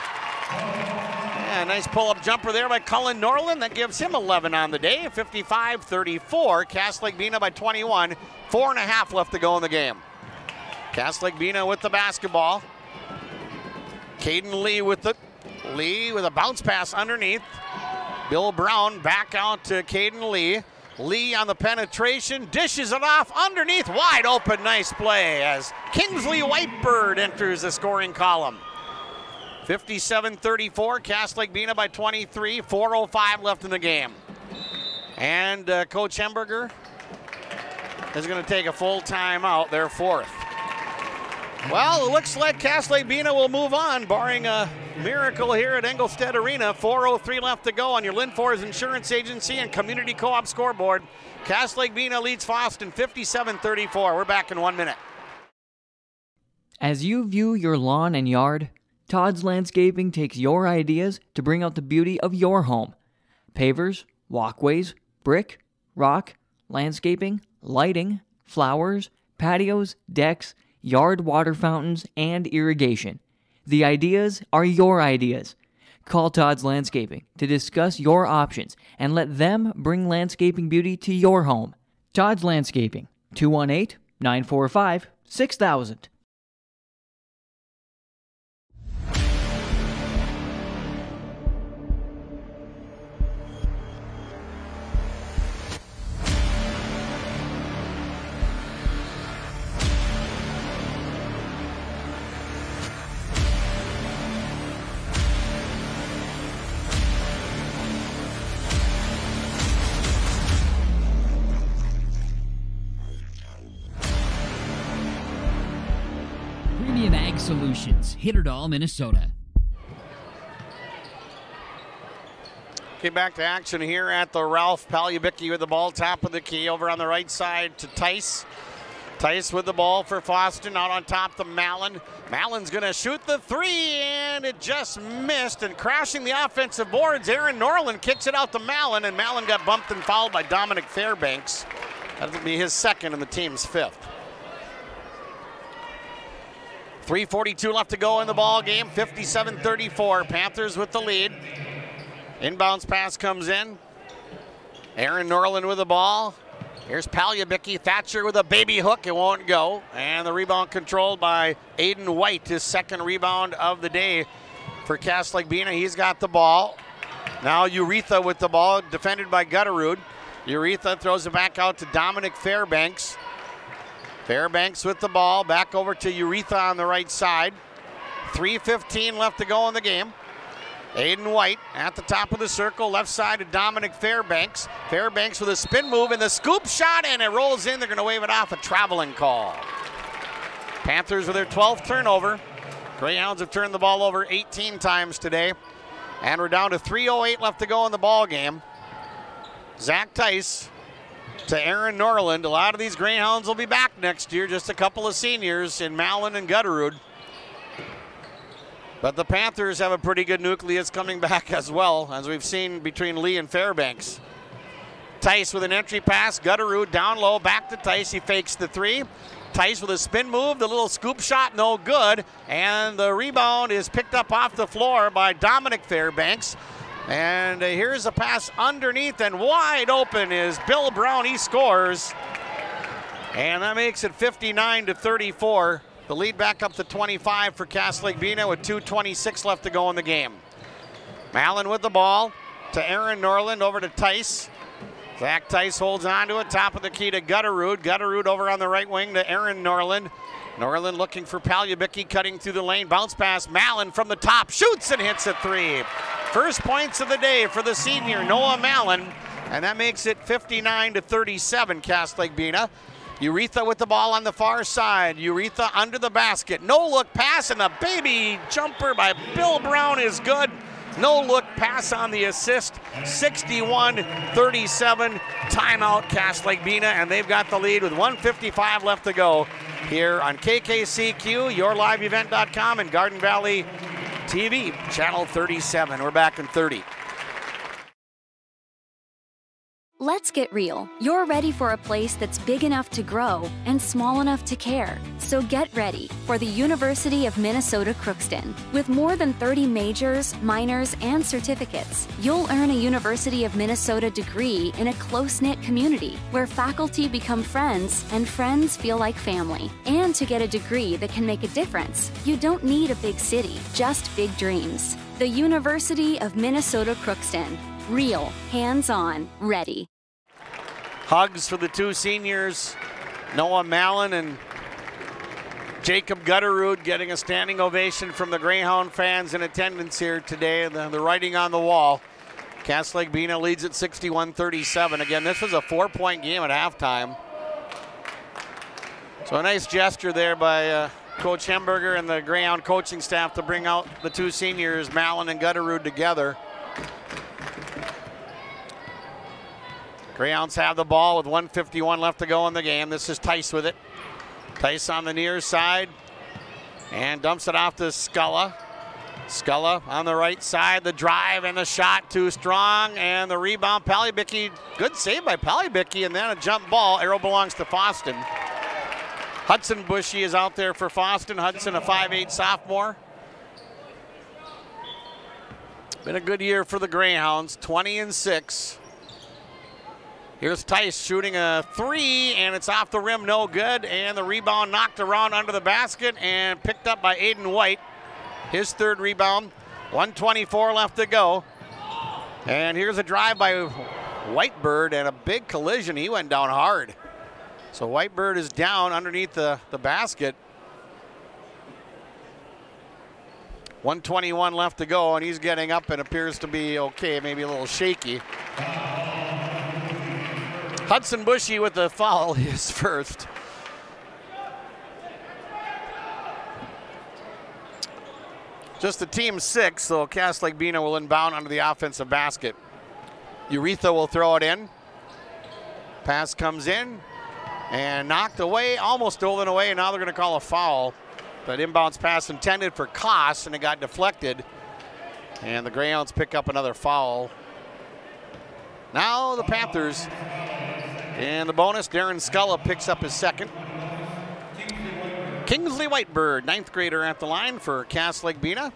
Yeah, nice pull-up jumper there by Cullen Norland. That gives him 11 on the day. 55-34. Cass Lake-Bena by 21. 4.5 left to go in the game. Cass Lake-Bena with the basketball. Caden Lee with a bounce pass underneath. Bill Brown back out to Caden Lee. Lee on the penetration, dishes it off underneath, wide open, nice play as Kingsley Whitebird enters the scoring column. 57-34, Cass Lake-Bena by 23, 4:05 left in the game. And Coach Hemberger is going to take a full timeout, their fourth. Well, it looks like Cass Lake-Bena will move on, barring a miracle here at Engelstedt Arena. 4:03 left to go on your Linfors Insurance Agency and Community Co-op scoreboard. Cass Lake-Bena leads Fosston 57-34. We're back in 1 minute. As you view your lawn and yard, Todd's Landscaping takes your ideas to bring out the beauty of your home. Pavers, walkways, brick, rock, landscaping, lighting, flowers, patios, decks, yard water fountains, and irrigation. The ideas are your ideas. Call Todd's Landscaping to discuss your options and let them bring landscaping beauty to your home. Todd's Landscaping, 218-945-6000. Premium Ag Solutions, Hitterdall, Minnesota. Okay, back to action here at the Ralph. Palyabicki with the ball, top of the key, over on the right side to Tice. Tice with the ball for Fosston, out on top to Mallon. Mallon's going to shoot the three, and it just missed. And crashing the offensive boards, Aaron Norland kicks it out to Mallon, and Mallon got bumped and fouled by Dominic Fairbanks. That'll be his second and the team's fifth. 3:42 left to go in the ball game. 57-34. Panthers with the lead. Inbounds pass comes in. Aaron Norland with the ball. Here's Palyabicki. Thatcher with a baby hook. It won't go. And the rebound controlled by Aiden White, his second rebound of the day for Cass Lake-Bena. He's got the ball. Now Uretha with the ball, defended by Gutterud. Uretha throws it back out to Dominic Fairbanks. Fairbanks with the ball, back over to Uretha on the right side. 3:15 left to go in the game. Aiden White at the top of the circle, left side to Dominic Fairbanks. Fairbanks with a spin move and the scoop shot, and it rolls in. They're going to wave it off, a traveling call. Panthers with their 12th turnover. Greyhounds have turned the ball over 18 times today. And we're down to 3:08 left to go in the ball game. Zach Tice to Aaron Norland. A lot of these Greyhounds will be back next year, just a couple of seniors in Mallon and Gutterud. But the Panthers have a pretty good nucleus coming back as well, as we've seen between Lee and Fairbanks. Tice with an entry pass, Gutterud down low, back to Tice, he fakes the three. Tice with a spin move, the little scoop shot, no good. And the rebound is picked up off the floor by Dominic Fairbanks. And here's a pass underneath, and wide open is Bill Brown. He scores. And that makes it 59-34. The lead back up to 25 for Cass Lake-Bena with 2:26 left to go in the game. Mallon with the ball to Aaron Norland, over to Tice. Zach Tice holds on to it, top of the key to Gutterud. Gutterud over on the right wing to Aaron Norland. Norland looking for Palyabicki, cutting through the lane. Bounce pass, Mallon from the top, shoots and hits a three. First points of the day for the senior, Noah Mallon, and that makes it 59-37, Cass Lake-Bena. Uretha with the ball on the far side. Uretha under the basket. No look pass, and the baby jumper by Bill Brown is good. No look pass on the assist. 61-37. Timeout, Cass Lake-Bena, and they've got the lead with 1:55 left to go here on KKCQ, YourLiveEvent.com, and Garden Valley TV, channel 37. We're back in 30. Let's get real. You're ready for a place that's big enough to grow and small enough to care. So get ready for the University of Minnesota Crookston. With more than 30 majors, minors, and certificates, you'll earn a University of Minnesota degree in a close-knit community where faculty become friends and friends feel like family. And to get a degree that can make a difference, you don't need a big city, just big dreams. The University of Minnesota Crookston. Real, hands-on, ready. Hugs for the two seniors, Noah Mallon and Jacob Gutterud, getting a standing ovation from the Greyhound fans in attendance here today. The writing on the wall. Cass Lake-Bena leads at 61-37. Again, this was a 4-point game at halftime. So a nice gesture there by Coach Hemberger and the Greyhound coaching staff to bring out the two seniors, Mallon and Gutterud, together. Greyhounds have the ball with 1:51 left to go in the game. This is Tice with it. Tice on the near side and dumps it off to Sculla. Sculla on the right side. The drive and the shot too strong, and the rebound. Palibicki, good save by Palibicki, and then a jump ball. Arrow belongs to Fosston. Hudson Bushy is out there for Fosston. Hudson, a 5'8" sophomore. Been a good year for the Greyhounds, 20-6. Here's Tice shooting a three, and it's off the rim, no good. And the rebound knocked around under the basket and picked up by Aiden White. His third rebound. 1:24 left to go. And here's a drive by Whitebird and a big collision. He went down hard. So Whitebird is down underneath the basket. 1:21 left to go, and he's getting up and appears to be okay, maybe a little shaky. Hudson Bushy with the foul, his first. Just the team 6, so Cass Lake-Bena will inbound under the offensive basket. Uretha will throw it in. Pass comes in and knocked away, almost stolen away, and now they're going to call a foul. But inbounds pass intended for Koss, and it got deflected. And the Greyhounds pick up another foul. Now the Panthers. And the bonus, Darren Sculla picks up his second. Kingsley Whitebird, 9th grader at the line for Cass Lake-Bena.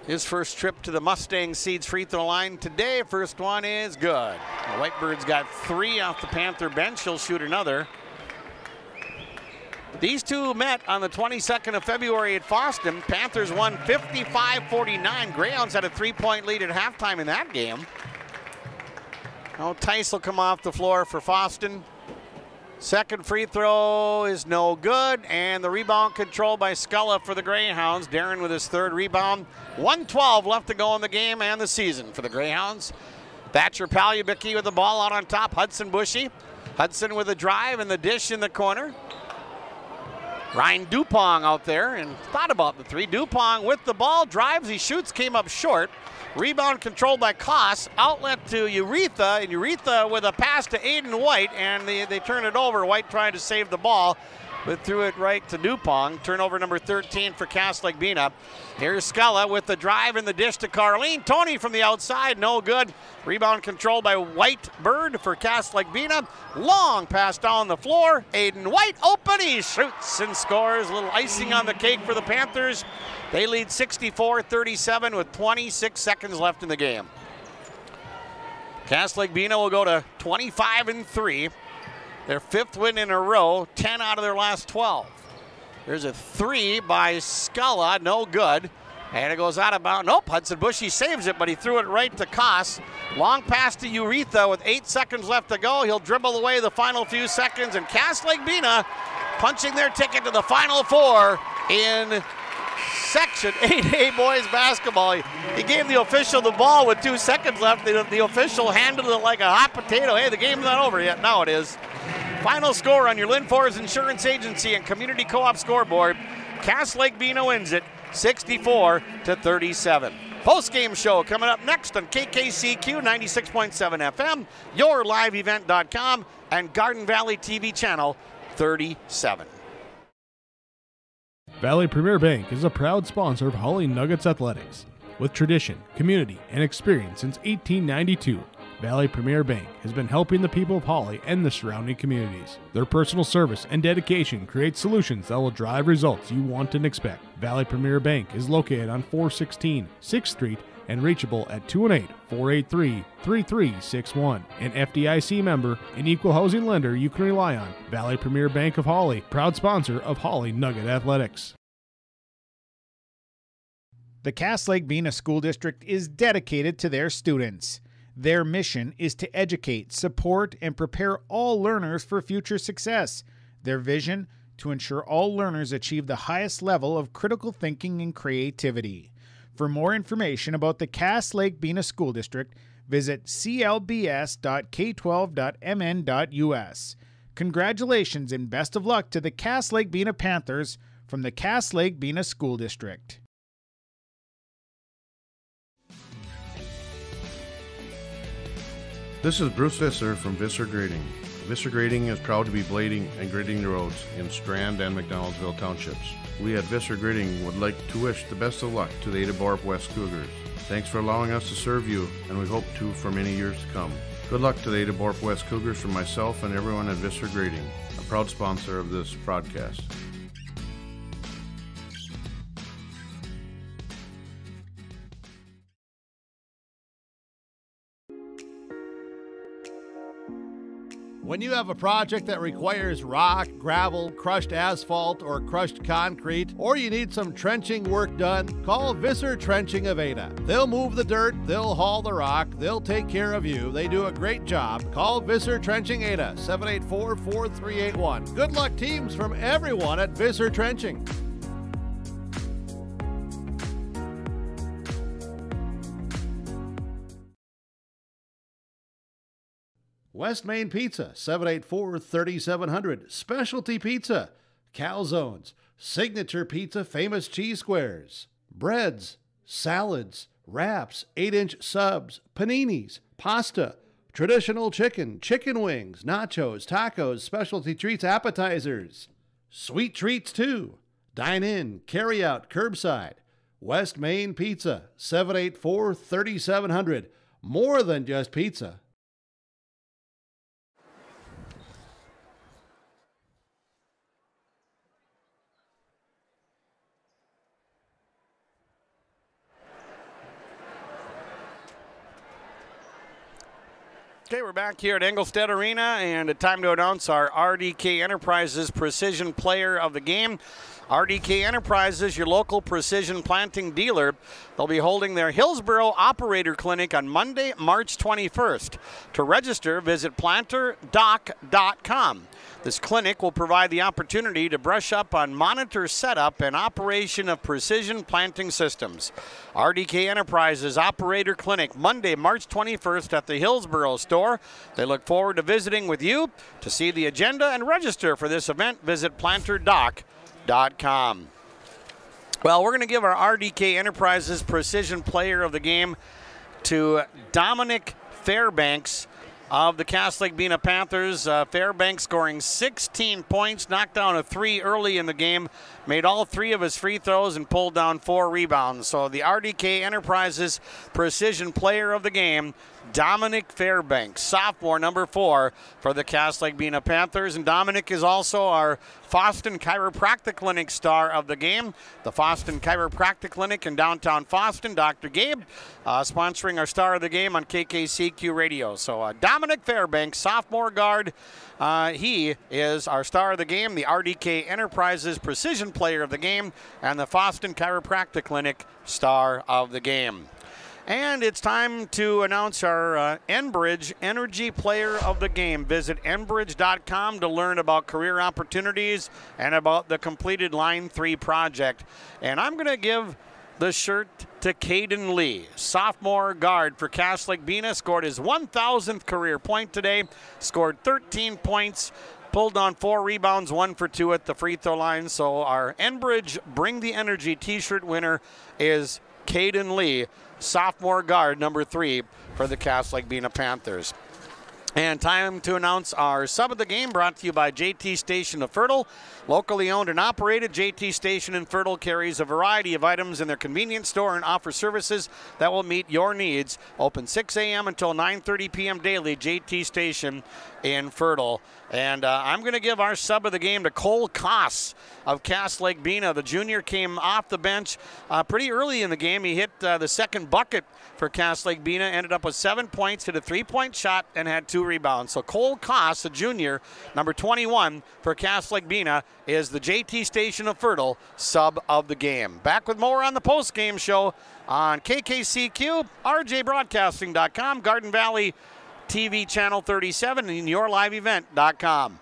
His first trip to the Mustang Seeds free throw line today. First one is good. Whitebird's got 3 off the Panther bench. He'll shoot another. These two met on the 22nd of February at Fosston. Panthers won 55-49. Greyhounds had a 3-point lead at halftime in that game. Now Tice will come off the floor for Fosston. Second free throw is no good, and the rebound controlled by Sculla for the Greyhounds. Darren with his third rebound. 1:12 left to go in the game and the season for the Greyhounds. Thatcher Palubicki with the ball out on top. Hudson Bushy. Hudson with a drive and the dish in the corner. Ryan Dupong out there and thought about the three. Dupong with the ball, drives, he shoots, came up short. Rebound controlled by Koss, outlet to Uretha, and Uretha with a pass to Aiden White, and they turn it over. White trying to save the ball, but threw it right to Dupong. Turnover number 13 for Cass Lake-Bena. Here's Sculla with the drive and the dish to Carleen. Tony from the outside, no good. Rebound controlled by Whitebird for Cass Lake-Bena. Long pass down the floor. Aiden White open, he shoots and scores. A little icing on the cake for the Panthers. They lead 64-37 with 26 seconds left in the game. Cass Lake-Bena will go to 25-3. Their 5th win in a row, 10 out of their last 12. There's a 3 by Sculla, no good. And it goes out of bounds. Nope, Hudson Bushy saves it, but he threw it right to Koss. Long pass to Uretha with 8 seconds left to go. He'll dribble away the final few seconds, and Cass Lake-Bena punching their ticket to the Final Four in Section 8A boys basketball. He gave the official the ball with 2 seconds left. The official handled it like a hot potato. Hey, the game's not over yet. Now it is. Final score on your Lynn Forest Insurance Agency and Community Co-op scoreboard. Cass Lake-Bena wins it 64-37. Post-game show coming up next on KKCQ 96.7 FM, yourliveevent.com, and Garden Valley TV channel 37. Valley Premier Bank is a proud sponsor of Holly Nuggets Athletics. With tradition, community, and experience since 1892, Valley Premier Bank has been helping the people of Holly and the surrounding communities. Their personal service and dedication create solutions that will drive results you want and expect. Valley Premier Bank is located on 416 6th Street and reachable at 218-483-3361. An FDIC member, an equal housing lender you can rely on. Valley Premier Bank of Holly, proud sponsor of Holly Nugget Athletics. The Cass Lake-Bena School District is dedicated to their students. Their mission is to educate, support, and prepare all learners for future success. Their vision, to ensure all learners achieve the highest level of critical thinking and creativity. For more information about the Cass Lake-Bena School District, visit clbs.k12.mn.us. Congratulations and best of luck to the Cass Lake-Bena Panthers from the Cass Lake-Bena School District. This is Bruce Visser from Visser Grading. Visser Grading is proud to be blading and grading the roads in Strand and McDonaldsville townships. We at Visser Grading would like to wish the best of luck to the Ada Borup West Cougars. Thanks for allowing us to serve you, and we hope to for many years to come. Good luck to the Ada Borup West Cougars from myself and everyone at Visser Grading, a proud sponsor of this broadcast. When you have a project that requires rock, gravel, crushed asphalt, or crushed concrete, or you need some trenching work done, call Visser Trenching of Ada. They'll move the dirt, they'll haul the rock, they'll take care of you. They do a great job. Call Visser Trenching Ada, 784-4381. Good luck, teams, from everyone at Visser Trenching. West Main Pizza, 784-3700. Specialty Pizza, calzones, signature pizza, famous cheese squares, breads, salads, wraps, 8-inch subs, paninis, pasta, traditional chicken, chicken wings, nachos, tacos, specialty treats, appetizers, sweet treats too. Dine in, carry out, curbside. West Main Pizza, 784-3700. More than just pizza. Okay, we're back here at Engelstedt Arena, and it's time to announce our RDK Enterprises Precision Player of the Game. RDK Enterprises, your local precision planting dealer. They'll be holding their Hillsboro Operator Clinic on Monday, March 21st. To register, visit planterdoc.com. This clinic will provide the opportunity to brush up on monitor setup and operation of precision planting systems. RDK Enterprises Operator Clinic, Monday, March 21st at the Hillsboro store. They look forward to visiting with you. To see the agenda and register for this event, visit planterdoc.com. Well, we're going to give our RDK Enterprises Precision Player of the Game to Dominic Fairbanks of the Cass Lake-Bena Panthers. Fairbanks scoring 16 points, knocked down a 3 early in the game, made all 3 of his free throws, and pulled down 4 rebounds. So the RDK Enterprises Precision Player of the Game, Dominic Fairbanks, sophomore, number 4 for the Cass Lake-Bena Panthers. And Dominic is also our Fosston Chiropractic Clinic star of the game. The Fosston Chiropractic Clinic in downtown Fosston, Dr. Gabe, sponsoring our star of the game on KKCQ Radio. So Dominic Fairbanks, sophomore guard, he is our star of the game, the RDK Enterprises Precision Player of the Game, and the Fosston Chiropractic Clinic star of the game. And it's time to announce our Enbridge Energy Player of the Game. Visit enbridge.com to learn about career opportunities and about the completed Line 3 project. And I'm going to give the shirt to Caden Lee, sophomore guard for Cass Lake-Bena, scored his 1,000th career point today, scored 13 points, pulled on 4 rebounds, 1 for 2 at the free throw line. So our Enbridge Bring the Energy t-shirt winner is Caden Lee, sophomore guard, number 3 for the Cass Lake-Bena Panthers. And time to announce our sub of the game, brought to you by JT Station of Fertile. Locally owned and operated, JT Station in Fertile carries a variety of items in their convenience store and offers services that will meet your needs. Open 6 a.m. until 9:30 p.m. daily, JT Station in Fertile. And I'm going to give our sub of the game to Cole Koss of Cass Lake-Bena. The junior came off the bench pretty early in the game. He hit the second bucket for Cass Lake-Bena, ended up with 7 points, hit a 3-point shot, and had 2 rebounds. So Cole Koss, a junior, number 21 for Cass Lake-Bena, is the JT Station of Fertile sub of the game. Back with more on the post-game show on KKCQ, RJBroadcasting.com, Garden Valley TV Channel 37, and YourLiveEvent.com.